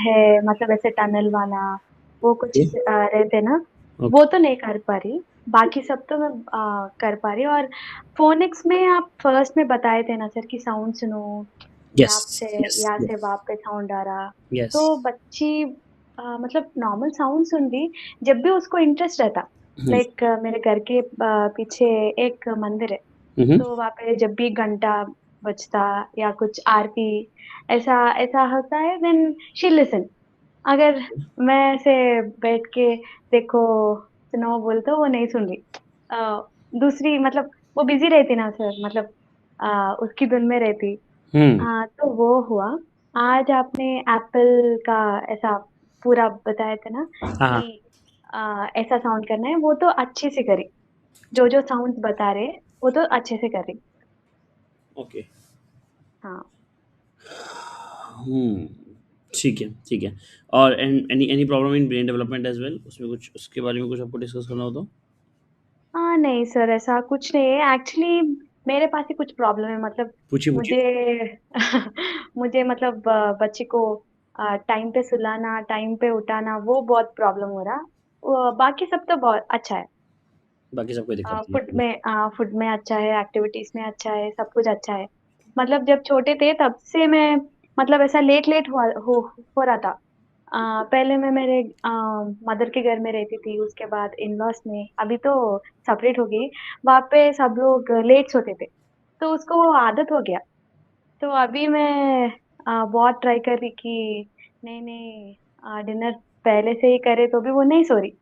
है, मतलब ऐसे टनल वाला, वो कुछ ओके रहते ना, ओके वो तो नहीं कर पा रही। बाकी सब तो मैं कर पा रही हूँ। और फोनिक्स में आप फर्स्ट में बताए थे ना सर कि साउंड सुनो, यस यहाँ यस से वहाँ पे साउंड आ रहा। यस तो बच्ची मतलब नॉर्मल साउंड सुन रही, जब भी उसको इंटरेस्ट रहता। लाइक मेरे घर के पीछे एक मंदिर है, हम्म तो वहाँ पे जब भी घंटा बजता या कुछ आरती ऐसा ऐसा होता है, देन शी लिसन। अगर मैं ऐसे बैठ के देखो सुनो बोल तो वो नहीं सुन रही। दूसरी मतलब वो बिजी रहती ना सर, मतलब उसकी धुन में रहती। हम्म तो वो हुआ। आज आपने एप्पल का ऐसा पूरा बताया था ना हाँ कि हाँ ऐसा साउंड करना है, वो तो अच्छे से करी। जो जो साउंड्स बता रहे वो तो अच्छे से करी। ओके हाँ। हम्म ठीक है ठीक है। और any any problem in brain development as well, उसमें कुछ उसके बारे में कुछ आपको डिस्कस करना हो तो? हाँ नहीं सर, ऐसा कुछ नहीं है एक्चुअली। मेरे पास ही कुछ प्रॉब्लम है, मतलब पूछिए पूछिए। मुझे मुझे मतलब बच्चे को टाइम पे सुलाना, टाइम पे उठाना, वो बहुत प्रॉब्लम हो रहा। बाकी सब तो बहुत अच्छा है। बाकी सब कोई दिक्कत नहीं फूड है। में फूड में अच्छा है, एक्टिविटीज में अच्छा है, सब कुछ अच्छा है। मतलब जब छोटे थे तब से मैं मतलब ऐसा लेट लेट हो रहा था। पहले मैं मेरे मदर के घर में रहती थी, उसके बाद इन लॉस में, अभी तो सेपरेट हो गई। वहाँ पे सब लोग लेट सोते थे, तो उसको वो आदत हो गया। तो अभी मैं बहुत ट्राई कर रही कि नहीं नहीं डिनर पहले से ही करे, तो भी वो नहीं सो रही।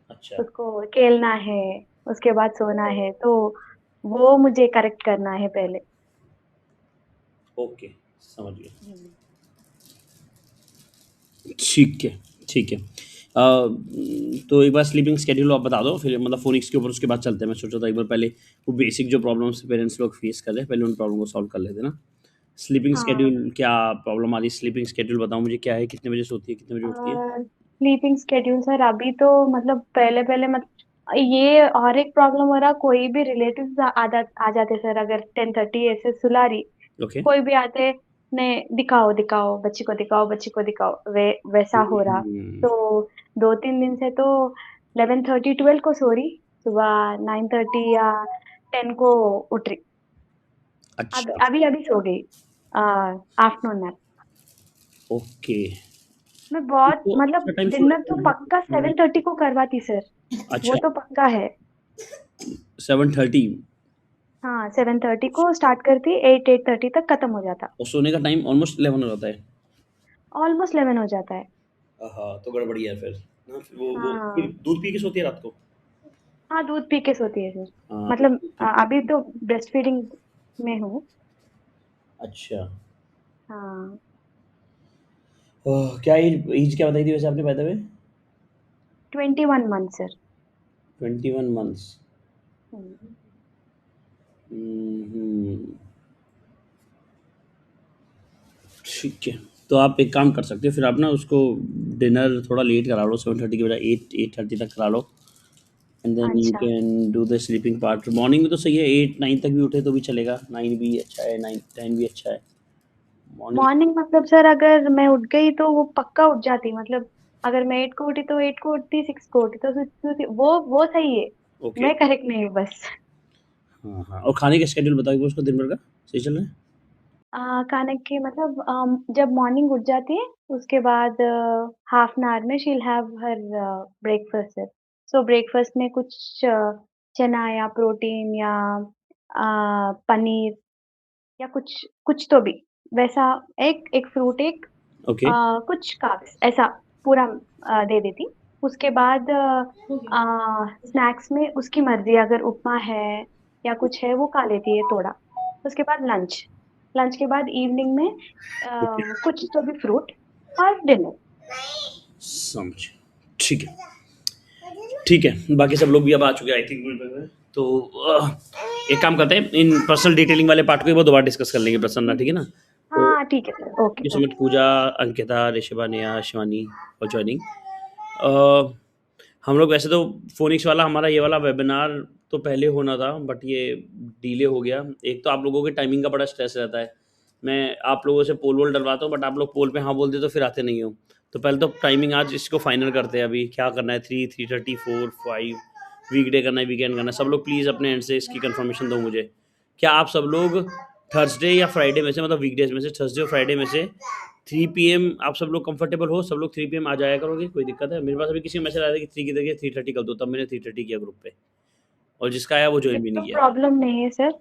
अच्छा उसको खेलना है, उसके बाद सोना है, तो वो मुझे करेक्ट करना है पहले। ओके समझ गया। हम्म। ठीक है ठीक है। तो एक बार स्लीपिंग स्केड्यूल आप बता दो, फिर मतलब फोनिक्स के ऊपर उसके बाद चलते हैं। मैं सोचा था एक बार पहले वो बेसिक जो प्रॉब्लम्स पेरेंट्स लोग फेस कर रहे हैं, पहले उन प्रॉब्लम को सॉल्व कर लेते हैं ना। स्लीपिंग हाँ। स्केड्यूल क्या प्रॉब्लम आ रही है? स्लीपिंग स्केड्यूल बताओ मुझे, क्या है, कितने बजे सोती है, कितने बजे उठती है? स्लीपिंग स्केड्यूल सर, अभी तो मतलब पहले पहले मत ये और एक प्रॉब्लम हो रहा, कोई भी रिलेटिव्स आ जाते सर, अगर 10:30 ऐसे सुला रही, ओके कोई भी आते, ने दिखाओ दिखाओ बच्ची को दिखाओ, बच्ची को दिखाओ, वैसा हो रहा। हम्म, तो 2-3 दिन से तो 11:30 12 को सो रही, सुबह 9:30 या 10 को उठ रही। अच्छा अभी अभी सो गई आफ्टरनून में। ओके। मैं बहुत तो मतलब अच्छा टाइम सो डिनर तो रहे पक्का हैं। 7:30 को करवाती सर, वो अच्छा तो पक्का है। 7:30 हाँ, 7:30 को स्टार्ट करती, 8-8:30 तक खत्म हो जाता। और सोने का टाइम ऑलमोस्ट 11 हो जाता है। ऑलमोस्ट 11 हो जाता है। हाँ तो गड़बड़ी है फिर ना। फिर वो फिर हाँ। दूध पी के सोती है रात को? हाँ, दूध पी के सोती है सर। हाँ तो मतलब दूध पी के। अभी तो ब्रेस्ट फीडिंग में हूँ। अच्छा हाँ। क्या एज क्या बताई थी वैसे आपने बताए हुए? 21 मंथ सर। 21 मंथ्स। हम्म। ठीक है। तो आप एक काम कर सकते हो, फिर आप ना उसको डिनर थोड़ा लेट करा लो, 7:30 की बजाय 8-8:30 तक करा लो। एंड देन यू अच्छा। Can do the sleeping part. Morning में तो सही है, 8-9 तक भी उठे तो भी चलेगा, 9 भी अच्छा है, 9-10 भी अच्छा है मॉर्निंग। मॉर्निंग मतलब सर, अगर मैं उठ गई तो वो पक्का उठ जाती, मतलब अगर मैं 8 को उठी तो 8 को उठती, 6 को उठी तो 6 को उठती, वो सही है। ओके। मैं करेक्ट नहीं हूँ बस। हाँ हाँ, और खाने का शेड्यूल बताओगे उसको दिन भर का, सही चल रहा है? खाने की मतलब जब मॉर्निंग उठ जाती है, उसके बाद हाफ एन आवर में she will have her breakfast sir. So breakfast में कुछ चना या प्रोटीन या पनीर या कुछ कुछ तो भी वैसा, एक एक फ्रूट, एक ओके कुछ कार्ब्स ऐसा पूरा दे देती। उसके बाद स्नैक्स में उसकी मर्जी, अगर उपमा है या कुछ है वो खा लेती है थोड़ा। उसके बाद लंच, लंच के बाद इवनिंग में ओके कुछ तो भी फ्रूट, और डिनर। समझ। ठीक है ठीक है। बाकी सब लोग भी अब आ चुके हैं आई थिंक। तो एक काम करते हैं, इन पर्सनल डिटेलिंग वाले पार्ट को एक बार दोबारा डिस्कस कर लेंगे प्रसन्ना, ठीक है ना? तो हाँ ठीक है sir, okay thank you so much okay. Pooja, Ankita, Rishibha, Neha, Shivani for joining. हम लोग वैसे तो फोनिक्स वाला हमारा ये वाला वेबिनार तो पहले होना था, बट ये डिले हो गया। एक तो आप लोगों के टाइमिंग का बड़ा स्ट्रेस रहता है। मैं आप लोगों से पोल वोल डलवाता हूँ, बट आप लोग पोल पे हाँ बोल दे तो फिर आते नहीं हो। तो पहले तो टाइमिंग आज इसको फाइनल करते हैं, अभी क्या करना है, 3, 3:30, 4, 5, वीकडे करना है, वीकेंड करना है, सब लोग प्लीज़ अपने एंड से इसकी कंफर्मेशन दो मुझे। क्या आप सब लोग थर्सडे या फ्राइडे में से, मतलब वीकडेज में से थर्सडे और फ्राइडे में से 3 PM आप सब लोग कंफर्टेबल हो, सब लोग 3 PM आ जाया करोगे? कोई दिक्कत है? मेरे पास अभी किसी का मैसेज आया था कि 3 की जगह 3:30 कर दो, तब मैंने 3:30 किया ग्रुप पे, और जिसका आया वो ये ज्वाइन भी तो नहीं किया। प्रॉब्लम नहीं है सर,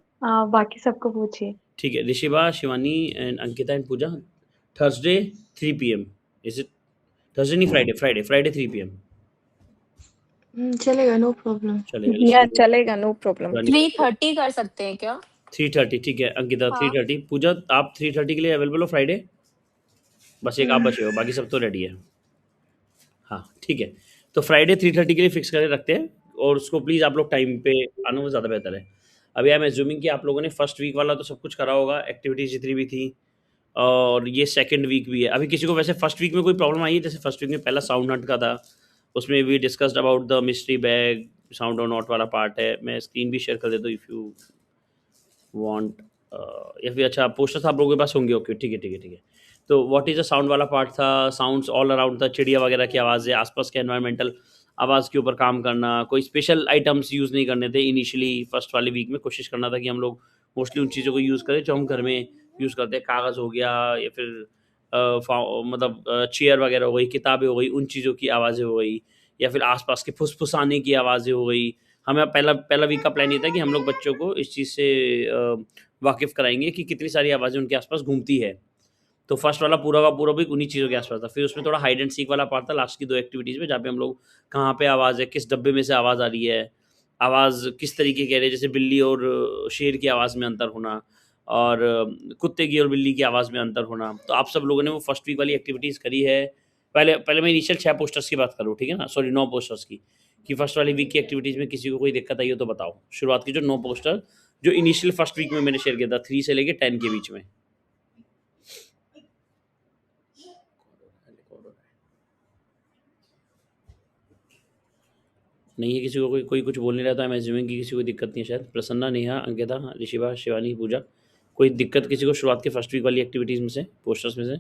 बाकी सबको पूछिए। ठीक है, Rishibha, Shivani and Ankita and Pooja, Thursday 3 PM, is it? Thursday नहीं, फ्राइडे, फ्राइडे 3 PM चलेगा, नो प्रॉब्लम। चलेगा। या चलेगा, नो प्रॉब्लम। 3:30 कर सकते हैं क्या? 3:30 ठीक है, अंकिता हाँ। 3:30, पूजा आप 3:30 के लिए अवेलेबल हो फ्राइडे? बस एक आप बचे हो, बाकी सब तो रेडी है। हाँ ठीक है, तो फ्राइडे 3:30 के लिए फिक्स करके रखते हैं, और उसको प्लीज़ आप लोग टाइम पे आना, वो ज़्यादा बेहतर है। अभी आई एम एज्यूमिंग कि आप लोगों ने फर्स्ट वीक वाला तो सब कुछ करा होगा, एक्टिविटीज जितनी भी थी, और ये सेकंड वीक भी है। अभी किसी को वैसे फर्स्ट वीक में कोई प्रॉब्लम आई है? जैसे फर्स्ट वीक में पहला साउंड हंट का था, उसमें we discussed about the mystery bag, sound और नॉट वाला पार्ट है। मैं स्क्रीन भी शेयर कर देता हूँ इफ़ यू वांट, या फिर अच्छा पोस्टर्स आप लोगों के पास होंगे, ओके ठीक है ठीक है ठीक है। तो व्हाट इज़ द साउंड वाला पार्ट था, साउंड्स ऑल अराउंड था, चिड़िया वगैरह की आवाज़ें, आसपास के एनवायरमेंटल आवाज़ के ऊपर काम करना, कोई स्पेशल आइटम्स यूज़ नहीं करने थे। इनिशियली फर्स्ट वाले वीक में कोशिश करना था कि हम लोग मोस्टली उन चीज़ों को यूज़ करें जो हम घर में यूज़ करते हैं, कागज़ हो गया, या फिर मतलब चेयर वगैरह हो गई, किताबें हो गई, उन चीज़ों की आवाज़ें हो गई, या फिर आसपास के फुसफुसाने की आवाज़ें हो गई। हमें पहला पहला वीक का प्लान ये था कि हम लोग बच्चों को इस चीज़ से वाकिफ़ कराएंगे कि कितनी सारी आवाज़ें उनके आसपास घूमती है। तो फर्स्ट वाला पूरा का पूरा वीक उन्हीं चीज़ों के आसपास था। फिर उसमें थोड़ा हाइड एंड सीक वाला पार्ट था लास्ट की 2 एक्टिविटीज़ में, जहाँ पे हम लोग कहाँ पे आवाज़ है, किस डब्बे में से आवाज़ आ रही है, आवाज़ किस तरीके की आ रही है, जैसे बिल्ली और शेर की आवाज़ में अंतर होना, और कुत्ते की और बिल्ली की आवाज़ में अंतर होना। तो आप सब लोगों ने वो फर्स्ट वीक वाली एक्टिविटीज़ करी है। पहले पहले मैं इनिशियल 6 पोस्टर्स की बात करूँ, ठीक है ना? सॉरी 9 पोस्टर्स की, कि फर्स्ट वाली वीक की एक्टिविटीज़ में किसी को कोई दिक्कत आई हो तो बताओ। शुरुआत की जो 9 पोस्टर जो इनिशियल फर्स्ट वीक में मैंने शेयर किया था, 3 से लेके 10 के बीच में। नहीं है किसी को, कोई कोई कुछ बोल नहीं रहा था, मैं एज्यूमिंग कि किसी को दिक्कत नहीं है शायद। प्रसन्ना, नेहा, अंकिता, ऋषिभा, शिवानी, पूजा, कोई दिक्कत किसी को शुरुआत के फर्स्ट वीक वाली एक्टिविटीज़ में से, पोस्टर्स में से?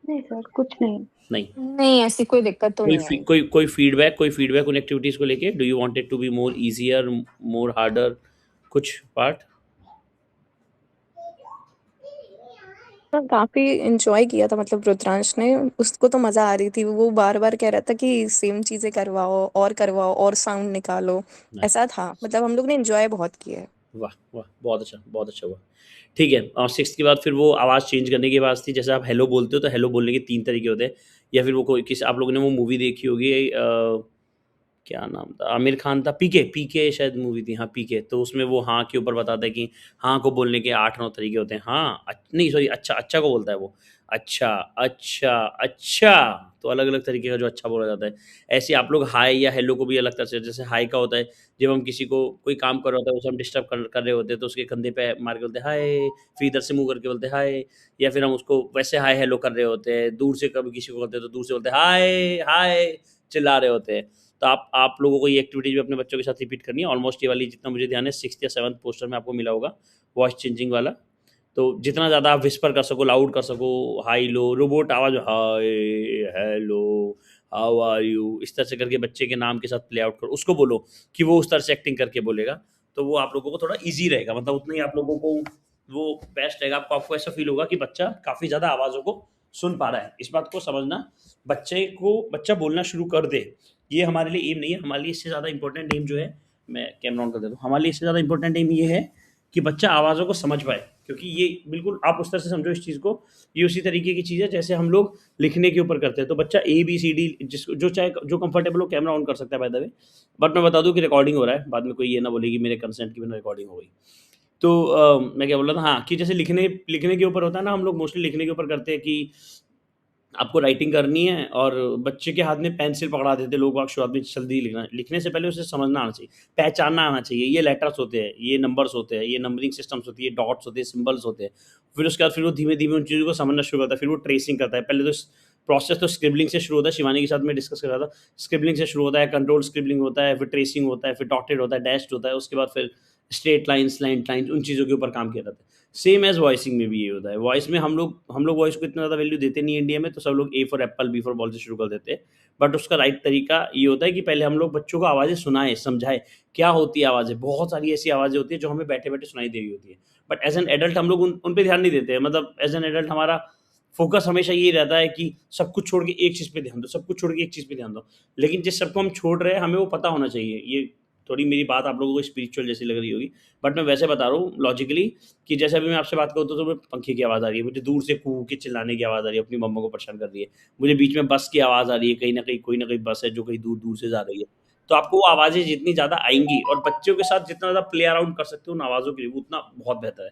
नहीं सर, कुछ नहीं। नहीं। नहीं, ऐसी कोई दिक्कत तो कोई नहीं आई। कोई फीडबैक उन एक्टिविटीज़ को लेके? Do you want it to be more easier, more harder, कुछ पार्ट? हाँ, काफी एंजॉय किया था, मतलब रुद्रांश ने, उसको तो मजा आ रही थी, वो बार बार कह रहा था कि सेम चीजें करवाओ और साउंड निकालो। ऐसा था, मतलब हम लोग ने एंजॉय बहुत किया है। वाह वाह, बहुत अच्छा हुआ। ठीक है, और 6th के बाद फिर वो आवाज़ चेंज करने की आवाज़ थी। जैसे आप हेलो बोलते हो तो हेलो बोलने के 3 तरीके होते हैं, या फिर वो कोई किसी, आप लोगों ने वो मूवी देखी होगी, क्या नाम था, आमिर खान था, पीके शायद मूवी थी, हाँ पीके। तो उसमें वो हाँ के ऊपर बताता है कि हाँ को बोलने के 8-9 तरीके होते हैं। हाँ नहीं सॉरी, अच्छा अच्छा को बोलता है वो, अच्छा अच्छा अच्छा, तो अलग अलग तरीके का जो अच्छा बोला जाता है। ऐसे आप लोग हाय या हेलो को भी अलग तरह से, जैसे हाय का होता है जब हम किसी को कोई काम कर रहा होता है, उसे हम डिस्टर्ब कर रहे होते हैं, तो उसके कंधे पे मार के बोलते हैं हाय, फिर इधर से मुंह करके बोलते हैं हाय। या फिर हम उसको वैसे हाय हेलो कर रहे होते हैं, दूर से कभी किसी को बोलते हैं तो दूर से बोलते हैं हाय हाय, चिल्ला रहे होते हैं। तो आप लोगों को ये एक्टिविटीज भी अपने बच्चों के साथ रिपीट करनी है। ऑलमोस्ट ये वाली, जितना मुझे ध्यान है, 6th या 7th पोस्टर में आपको मिला होगा वॉइस चेंजिंग वाला। तो जितना ज़्यादा आप विस्पर कर सको, लाउड कर सको, हाई लो, रोबोट आवाज़, hi hello how are you, इस तरह से करके बच्चे के नाम के साथ प्ले आउट करो, उसको बोलो कि वो उस तरह से एक्टिंग करके बोलेगा। तो वो आप लोगों को थोड़ा ईजी रहेगा, मतलब उतना ही आप लोगों को वो बेस्ट रहेगा। आपको ऐसा फील होगा कि बच्चा काफ़ी ज़्यादा आवाज़ों को सुन पा रहा है। इस बात को समझना, बच्चा बोलना शुरू कर दे, ये हमारे लिए एम नहीं है। हमारे लिए इससे ज़्यादा इंपॉर्टेंट एम जो है, मैं कैमरा ऑन कर देता हूँ, हमारे लिए इससे ज़्यादा इंपॉर्टेंट एम ये है कि बच्चा आवाज़ों को समझ पाए। क्योंकि ये बिल्कुल आप उस तरह से समझो इस चीज़ को, ये उसी तरीके की चीज़ है जैसे हम लोग लिखने के ऊपर करते हैं। तो बच्चा ABCD जिसको जो चाहे, जो कंफर्टेबल हो, कैमरा ऑन कर सकता है बाय द वे। बट मैं बता दूं कि रिकॉर्डिंग हो रहा है, बाद में कोई ये ना बोले कि मेरे कंसेंट की बिना रिकॉर्डिंग हो गई। तो मैं क्या बोल रहा था, हाँ, कि जैसे लिखने के ऊपर होता है ना, हम लोग मोस्टली लिखने के ऊपर करते हैं कि आपको राइटिंग करनी है, और बच्चे के हाथ में पेंसिल पकड़ा देते लोग बाग शुरुआत में, जल्दी लिखना। लिखने से पहले उसे समझना आना चाहिए, पहचानना आना चाहिए, ये लेटर्स होते हैं, ये नंबर्स होते हैं, ये नंबरिंग सिस्टम्स होती है, डॉट्स होते हैं, सिंबल्स होते हैं। फिर उसके बाद फिर वो धीमे धीमे उन चीज़ों को समझना शुरू करता है, फिर वो ट्रेसिंग करता है। पहले तो प्रोसेस तो स्क्रिबलिंग से शुरू होता है, शिवानी के साथ मैं डिस्कस कर रहा था, स्क्रिबलिंग से शुरू होता है, कंट्रोल स्क्रिबलिंग होता है, फिर ट्रेसिंग होता है, फिर डॉटेड होता है, डैश्ड होता है, उसके बाद फिर स्ट्रेट लाइन्स, स्लैंट लाइन्स, उन चीज़ों के ऊपर काम किया जाता है। सेम एज़ वॉइसिंग में भी ये होता है। वॉइस में हम लोग वॉइस को इतना ज़्यादा वैल्यू देते नहीं हैं इंडिया में, तो सब लोग A for apple, B for ball से शुरू कर देते हैं। बट उसका राइट तरीका ये होता है कि पहले हम लोग बच्चों को आवाज़ें सुनाएँ, समझाएँ, क्या होती है आवाज़ें। बहुत सारी ऐसी आवाज़ें होती हैं जो हमें बैठे-बैठे सुनाई दे रही होती है। बट एज़ एन एडल्ट हम लोग उन पे ध्यान नहीं देते हैं। मतलब एज़ एन एडल्ट हमारा फ़ोकस हमेशा ये रहता है कि सब कुछ छोड़ के एक चीज़ पे ध्यान दो, सब कुछ छोड़ के एक चीज़ पे ध्यान दो। लेकिन जिस सबको हम छोड़ रहे हैं, हमें वो पता होना चाहिए। ये थोड़ी मेरी बात आप लोगों को स्पिरिचुअल जैसी लग रही होगी, बट मैं वैसे बता रहा हूँ लॉजिकली, कि जैसे अभी मैं आपसे बात करूँ तो मुझे पंखे की आवाज़ आ रही है, मुझे दूर से कू के चिल्लाने की आवाज़ आ रही है, अपनी मम्मा को परेशान कर रही है। मुझे बीच में बस की आवाज़ आ रही है, कहीं न कहीं कोई न कोई बस है जो कहीं दूर-दूर से जा रही है। तो आपको वो आवाज़ें जितनी ज़्यादा आएँगी और बच्चों के साथ जितना ज़्यादा प्ले अराउंड कर सकते हो उन आवाज़ों के लिए, वो उतना बहुत बेहतर है।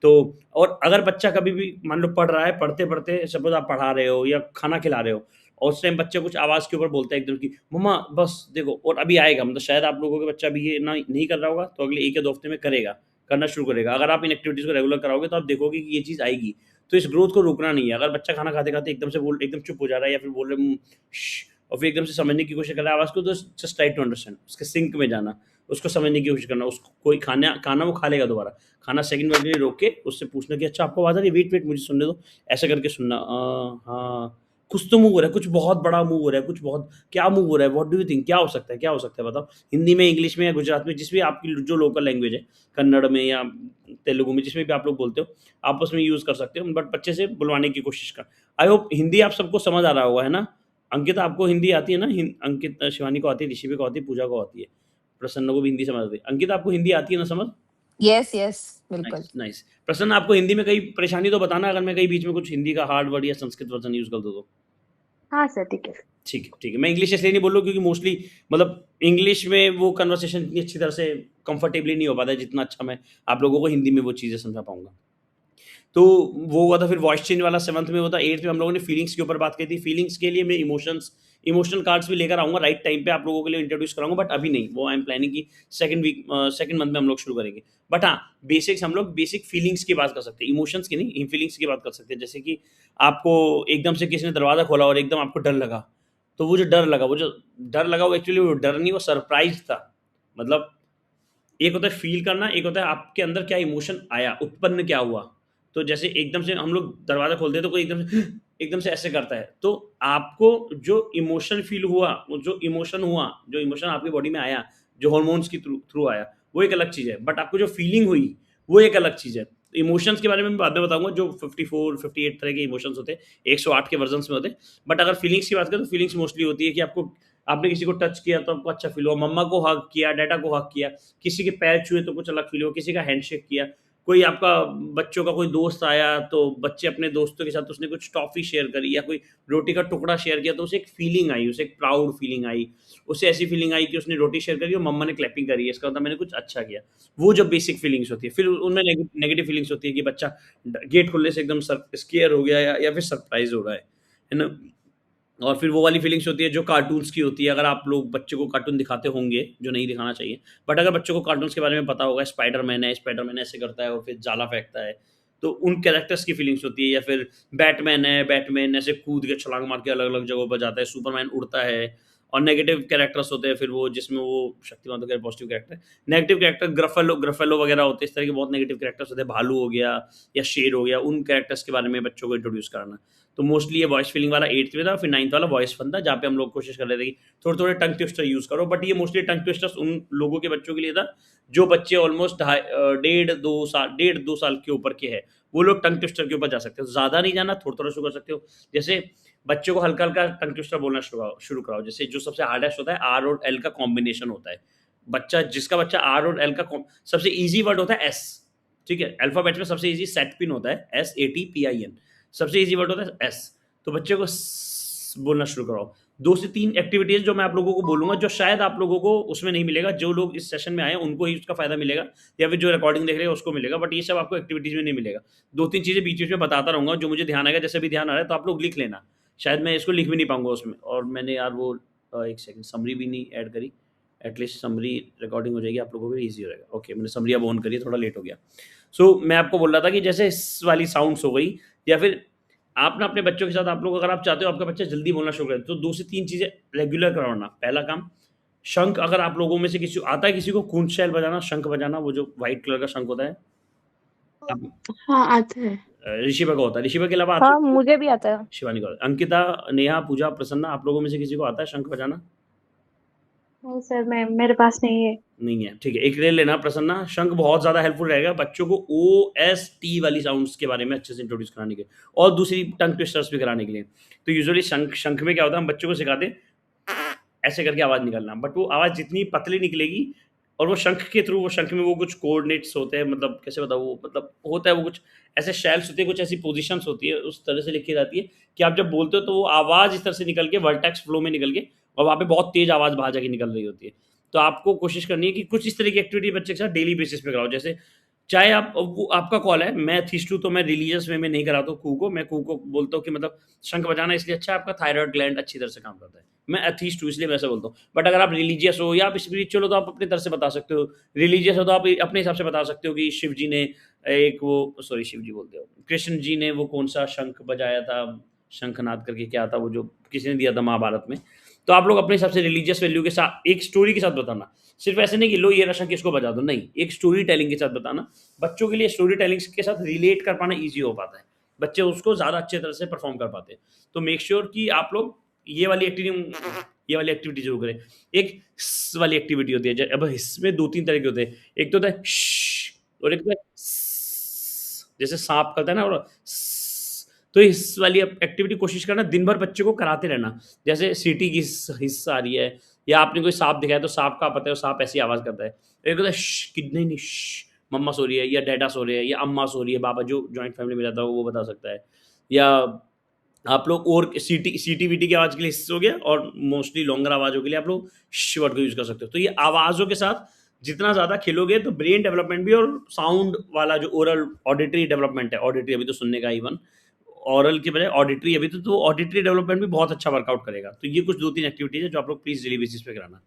तो और अगर बच्चा कभी भी मान लो पढ़ रहा है, पढ़ते-पढ़ते सपोज़ आप पढ़ा रहे हो या खाना खिला रहे हो, और उस टाइम बच्चा कुछ आवाज़ के ऊपर बोलता है एकदम कि मम्मा बस देखो, और अभी आएगा, मतलब शायद आप लोगों का बच्चा अभी ये ना नहीं कर रहा होगा, तो अगले 1 या 2 हफ्ते में करेगा, करना शुरू करेगा। अगर आप इन एक्टिविटीज़ को रेगुलर कराओगे तो आप देखोगे कि ये चीज़ आएगी। तो इस ग्रोथ को रोकना नहीं है। अगर बच्चा खाना खाते-खाते एकदम चुप हो जा रहा है या फिर बोल रहे श्श, और फिर एकदम से समझने की कोशिश कर रहा है आवाज़ को, तो जस्ट ट्राई टू अंडरस्टैंड, उसके सिंक में जाना, उसको समझने की कोशिश करना, उसको कोई खाना खाना वो खा लेगा दोबारा। खाना सेकंड मिनट के लिए रोक के उससे पूछना कि अच्छा आपको आवाज़ आ रही है? वेट मुझे सुनने दो। ऐसा करके सुनना, हाँ, कुछ तो मूव हो रहा है, कुछ बहुत बड़ा मूव हो रहा है, कुछ बहुत क्या मूव हो रहा है? What do you think? क्या हो सकता है? क्या हो सकता है बताओ? हिंदी में, इंग्लिश में या गुजरात में, जिस भी आपकी जो लोकल लैंग्वेज है, कन्नड़ में या तेलुगु में, जिसमें भी आप लोग बोलते हो, आप उसमें यूज़ कर सकते हो, बट बच्चे से बुलवाने की कोशिश कर। आई होप हिंदी आप सबको समझ आ रहा होगा, है ना? अंकिता आपको हिंदी आती है ना? अंकित, शिवानी को आती है, ऋषि को आती है, पूजा को आती है, प्रसन्न को भी हिंदी समझ आती है। अंकिता आपको हिंदी आती है ना समझ? यस, यस, बिल्कुल। Nice, nice. प्रसन्न आपको हिंदी में कहीं परेशानी तो बताना, अगर मैं कहीं बीच में कुछ हिंदी का हार्ड वर्ड या संस्कृत वर्ज़न यूज़ कर दूँ तो? हाँ सर, ठीक है। ठीक है, ठीक है। मैं इंग्लिश इसलिए नहीं बोल रहा हूँ क्योंकि मोस्टली मतलब इंग्लिश में वो कन्वर्सेशन इतनी अच्छी तरह से कंफर्टेबली नहीं हो पाता है, जितना अच्छा मैं आप लोगों को हिंदी में वो चीज़ें समझा पाऊँगा। तो वो हुआ था, फिर वॉइस चेंज वाला 7th में हुआ था। 8th में हम लोगों ने फीलिंग्स के ऊपर बात की थी। फीलिंग्स के लिए मैं इमोशनल कार्ड्स भी लेकर आऊँगा राइट टाइम पे, आप लोगों के लिए इंट्रोड्यूस कराऊँगा, बट अभी नहीं। वो आई एम प्लानिंग कि सेकंड मंथ में हम लोग शुरू करेंगे। बट हाँ, बेसिक्स हम लोग बेसिक फीलिंग्स की बात कर सकते हैं, इमोशंस की नहीं, फीलिंग्स की बात कर सकते हैं। जैसे कि आपको एकदम से किसी ने दरवाज़ा खोला और एकदम आपको डर लगा, तो वो जो डर लगा वो एक्चुअली वो डर नहीं, वो सरप्राइज़ था। मतलब एक होता है फ़ील करना, एक होता है आपके अंदर क्या इमोशन आया, उत्पन्न क्या हुआ। तो जैसे एकदम से हम लोग दरवाज़ा खोलते हैं तो कोई एकदम से ऐसे करता है। तो आपको जो इमोशन फ़ील हुआ, वो जो इमोशन आपकी बॉडी में आया, जो हॉर्मोन्स के थ्रू थ्रू आया, वो एक अलग चीज़ है। बट आपको जो फ़ीलिंग हुई, वो एक अलग चीज़ है। इमोशंस के बारे में मैं बाद में बताऊँगा, जो 54, 58 तरह के इमोशंस होते हैं, 108 के वर्ज़न्स में होते हैं। बट अगर फीलिंग्स की बात करें तो फीलिंग्स मोस्टली होती है कि आपने किसी को टच किया तो आपको अच्छा फ़ील हुआ, मम्मा को हग किया, डैडा को हग किया, किसी के पैर छुए तो कुछ अलग फ़ील हुआ, किसी का हैंडशेक किया, कोई आपका बच्चों का कोई दोस्त आया तो बच्चे अपने दोस्तों के साथ उसने कुछ टॉफ़ी शेयर करी या कोई रोटी का टुकड़ा शेयर किया, तो उसे एक फ़ीलिंग आई, उसे एक प्राउड फ़ीलिंग आई, उसे ऐसी फ़ीलिंग आई कि उसने रोटी शेयर करी और मम्मा ने क्लैपिंग करी है, इसका मतलब मैंने कुछ अच्छा किया। वो जो बेसिक फ़ीलिंग्स होती है, फिर उनमें नेगेटिव फ़ीलिंग्स होती है कि बच्चा गेट खुलने से एकदम स्केयर हो गया या फिर सरप्राइज़ हो रहा है ना? और फिर वो वाली फीलिंग्स होती है जो कार्टून्स की होती है। अगर आप लोग बच्चे को कार्टून दिखाते होंगे, जो नहीं दिखाना चाहिए, बट अगर बच्चों को कार्टून्स के बारे में पता होगा, स्पाइडरमैन ऐसे करता है और फिर जाला फेंकता है, तो उन कैरेक्टर्स की फीलिंग्स होती है। या फिर बैटमैन ऐसे कूद के छलांग मार के अलग-अलग जगहों पर जाता है, सुपरमैन उड़ता है। और नेगेटिव कैरेक्टर्स होते हैं फिर वो, जिसमें वो शक्तिमान तो खैर पॉजिटिव कैरेक्टर है। नेगेटिव कैरेक्टर ग्रफेलो वगैरह होते हैं, इस तरह के बहुत नेगेटिव कैरेक्टर्स होते हैं, भालू हो गया या शेर हो गया, उन कैरेक्टर्स के बारे में बच्चों को इंट्रोड्यूस कराना। तो मोस्टली ये वॉइस फीलिंग वाला 8th में था, फिर 9th वाला वॉइस फन था, जहाँ पे हम लोग कोशिश कर रहे थे कि थोड़े-थोड़े टंग ट्विस्टर यूज़ करो। बट ये मोस्टली टंग ट्विस्टर्स उन लोगों के बच्चों के लिए था, जो बच्चे ऑलमोस्ट डेढ़ 2 साल के ऊपर के हैं। वो लोग टंग ट्विस्टर के ऊपर जा सकते हो। ज़्यादा नहीं जाना, थोड़ा-थोड़ा शुरू कर सकते हो। जैसे बच्चों को हल्का-हल्का टंग ट्विस्टर बोलना शुरू कराओ। जैसे जो सबसे हार्डेस्ट होता है, आर और एल का कॉम्बिनेशन होता है। जिसका बच्चा आर और एल का सबसे ईज़ी वर्ड होता है एस, ठीक है? अल्फ़ाबेट में सबसे ईज़ी सेट पिन होता है, SATPIN, सबसे ईज़ी वर्ड होता है एस। तो बच्चे को बोलना शुरू कराओ। 2 से 3 एक्टिविटीज़ जो मैं आप लोगों को बोलूँगा, जो शायद आप लोगों को उसमें नहीं मिलेगा, जो लोग इस सेशन में आए हैं उनको ही उसका फ़ायदा मिलेगा, या फिर जो रिकॉर्डिंग देख रहे हैं उसको मिलेगा, बट ये सब आपको एक्टिविटीज़ में नहीं मिलेगा। 2-3 चीज़ें बीच-बीच में बताता रहूँगा, जो मुझे ध्यान आएगा, जैसे भी ध्यान आ रहा है तो आप लोग लिख लेना। शायद मैं इसको लिख भी नहीं पाऊँगा उसमें, और मैंने यार वो 1 सेकंड समरी भी नहीं ऐड करी। एटलीस्ट समरी रिकॉर्डिंग हो जाएगी, आप लोगों के लिए ईज़ी हो जाएगा। ओके, मैंने समरी अब ऑन करी है, थोड़ा लेट हो गया। सो मैं आपको बोल रहा था कि जैसे इस वाली साउंड्स हो गई, या फिर आप ना अपने बच्चों के साथ, आप लोग अगर आप चाहते हो आपका बच्चा जल्दी बोलना शुरू करे, तो 2 से 3 चीज़ें रेगुलर करवाना। पहला काम, शंख अगर आप लोगों में से किसी आता है किसी को कूंज शैल बजाना, शंख बजाना, वो जो व्हाइट कलर का शंख होता है? आप हाँ आता है। ऋषिभा को होता है, ऋषिभा के अलावा आता हाँ है? मुझे भी आता है। शिवानी को आता है। अंकिता, नेहा, पूजा, प्रसन्ना, आप लोगों में से किसी को आता है शंख बजाना? नहीं सर, मैं मेरे पास नहीं है। नहीं है, ठीक है। एक ले लेना प्रसन्ना, शंख बहुत ज़्यादा हेल्पफुल रहेगा बच्चों को OST वाली साउंड्स के बारे में अच्छे से इंट्रोड्यूस कराने के, और दूसरी टंग ट्विस्टर्स भी कराने के लिए। तो यूजुअली शंख शंख में क्या होता है, हम बच्चों को सिखाते हैं ऐसे करके आवाज़ निकालना, बट वो आवाज़ जितनी पतली निकलेगी, और वो शंख के थ्रू, वो शंख में वो कुछ कोऑर्डिनेट्स होते हैं, मतलब कैसे बताऊँ, वो मतलब होता है, वो कुछ ऐसे शेल्स होते हैं, कुछ ऐसी पोजीशंस होती है, उस तरह से लिखी जाती है कि आप जब बोलते हो तो वो आवाज़ इस तरह से निकल के वर्टेक्स फ्लो में निकल के, और वहाँ पे बहुत तेज़ आवाज़ बाहर जाके निकल रही होती है। तो आपको कोशिश करनी है कि कुछ इस तरह की एक्टिविटी बच्चे के साथ डेली बेसिस पे कराओ। जैसे चाहे आप, वो आपका कॉल है, मैं एथिस्ट हूँ तो मैं रिलीजियस वे में नहीं कराता हूँ कू को, मैं कू को बोलता हूँ कि मतलब शंख बजाना इसलिए अच्छा है, आपका थायराइड ग्लैंड अच्छी तरह से काम करता है। मैं एथिस्ट हूँ इसलिए मैं ऐसा बोलता हूँ, बट अगर आप रिलीजियस हो या आप स्पिरिचुअल हो तो आप अपनी तरह से बता सकते हो। रिलीजियस हो तो आप अपने हिसाब से बता सकते हो कि शिव जी ने एक वो, सॉरी शिव जी बोलते हो, कृष्ण जी ने वो कौन सा शंख बजाया था, शंखनाद करके क्या था वो, जो किसी ने दिया था महाभारत में। तो आप लोग अपने हिसाब से रिलीजियस वैल्यू के साथ एक स्टोरी के साथ बताना, सिर्फ ऐसे नहीं कि लो ये रहा शंख इसको बजा दो, नहीं, एक स्टोरी टेलिंग के साथ बताना। बच्चों के लिए स्टोरी टेलिंग के साथ रिलेट कर पाना ईजी हो पाता है, बच्चे उसको ज़्यादा अच्छे तरह से परफॉर्म कर पाते हैं। तो मेक श्योर कि आप लोग ये वाली एक्टिविटी जरूर करें। एक हिस्स वाली एक्टिविटी होती है, अब इसमें 2-3 तरह के होते हैं। एक तो होता है श्श, और एक होता है स्स, जैसे सांप करता है ना, और स्स। तो इस वाली एक्टिविटी कोशिश करना दिन भर बच्चे को कराते रहना। जैसे सीटी की हिस्सा आ रही है, या आपने कोई सांप दिखाया तो सांप का पता है, सांप ऐसी आवाज़ करता है। एक होता है श्श, कि नहीं नहीं श्श, मम्मा सो रही है, या डैडा सो रहे हैं, या अम्मा सो रही है, बाबा जो जॉइंट फैमिली में रहता है वो बता सकता है। या आप लोग और सीटी-वीटी की आवाज़ के लिए हिस्स हो गया, और मोस्टली लॉन्गर आवाज़ों के लिए आप लोग श वर्ड को यूज़ कर सकते हो। तो ये आवाज़ों के साथ जितना ज़्यादा खेलोगे तो ब्रेन डेवलपमेंट भी, और साउंड वाला जो ओरल ऑडिटरी डेवलपमेंट है, ऑडिटरी अभी तो सुनने का, इवन ओरल की बजाय ऑडिटरी अभी तो ऑडिटरी डेवलपमेंट भी बहुत अच्छा वर्कआउट करेगा। तो ये कुछ 2-3 एक्टिविटीज़ है जो आप लोग प्लीज़ डेली बेसिस पे कराना।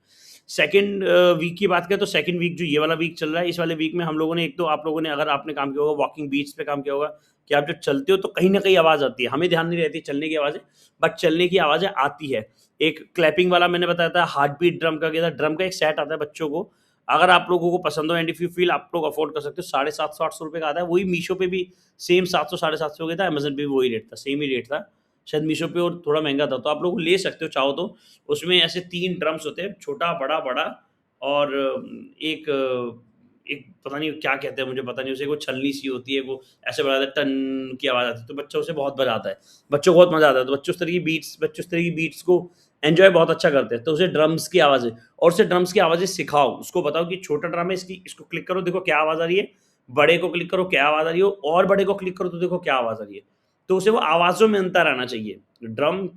सेकंड वीक की बात करें तो सेकंड वीक जो ये वाला वीक चल रहा है, इस वाले वीक में हम लोगों ने, एक तो आप लोगों ने, अगर आपने काम किया होगा वॉकिंग बीट्स पे काम किया होगा, कि आप जब चलते हो तो कहीं न कहीं आवाज़ आती है। हमें ध्यान नहीं रहती चलने की आवाज़ें, बट चलने की आवाज़ें आती है। एक क्लैपिंग वाला मैंने बताया था, हार्ट बीट ड्रम का किया था, ड्रम का एक सेट आता है बच्चों को। अगर आप लोगों को पसंद हो, एंड इफ यू फील आप लोग अफोर्ड कर सकते हो, 750-800 रुपए का आता है। वही मीशो पे भी सेम 700 साढ़े 700 का था, अमेज़न पे भी वही रेट था, सेम ही रेट था। शायद मीशो पे और थोड़ा महँगा था, तो आप लोग ले सकते हो चाहो तो। उसमें ऐसे 3 ड्रम्स होते हैं, छोटा, बड़ा, बड़ा, और एक एक पता नहीं क्या कहते हैं, मुझे पता नहीं, उसे वो छलनी सी होती है, वो ऐसे बजाता है, टन की आवाज़ आती है, तो बच्चा उसे बहुत बजाता है, बच्चों को बहुत मज़ा आता है। तो बच्चे उस तरह की बीट्स को एन्जॉय बहुत अच्छा करते हैं। तो उसे ड्रम्स की आवाज़ें, और उसे ड्रम्स की आवाज़ें सिखाओ, उसको बताओ कि छोटा ड्रम है, इसको क्लिक करो, देखो क्या आवाज़ आ रही है, बड़े को क्लिक करो क्या आवाज़ आ रही है, और बड़े को क्लिक करो तो देखो क्या आवाज़ आ रही है। तो उसे वो आवाज़ों में अंतर आना चाहिए। ड्रम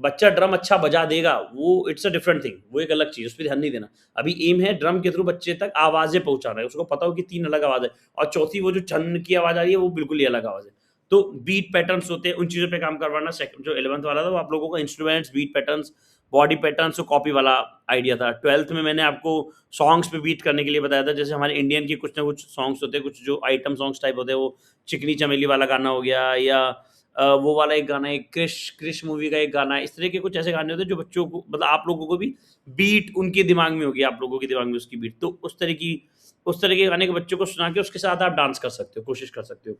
बच्चा ड्रम अच्छा बजा देगा, वो इट्स अ डिफरेंट थिंग, वो एक अलग चीज़, उस पे ध्यान नहीं देना। अभी एम है ड्रम के थ्रू बच्चे तक आवाज़ें पहुँचाना है, उसको पता हो कि 3 अलग आवाज़ है, और चौथी वो जो छन की आवाज़ आ रही है, वो बिल्कुल ही अलग आवाज़ है। तो बीट पैटर्न्स होते हैं, उन चीज़ों पे काम करवाना। सेकंड जो 11th वाला था, वो आप लोगों को instruments, beat patterns, body patterns और कॉपी वाला आइडिया था। 12th में मैंने आपको सॉन्ग्स पे बीट करने के लिए बताया था। जैसे हमारे इंडियन के कुछ ना कुछ सॉन्ग्स होते हैं, कुछ जो आइटम सॉन्ग्स टाइप होते हैं, वो चिकनी चमेली वाला गाना हो गया, या वो वाला एक गाना है, क्रिश मूवी का एक गाना है। इस तरह के कुछ ऐसे गाने होते हैं जो बच्चों को, मतलब आप लोगों को भी बीट उनके दिमाग में होगी, आप लोगों के दिमाग में उसकी बीट। तो उस तरह के गाने के बच्चों को सुना के उसके साथ आप डांस कर सकते हो, कोशिश कर सकते हो।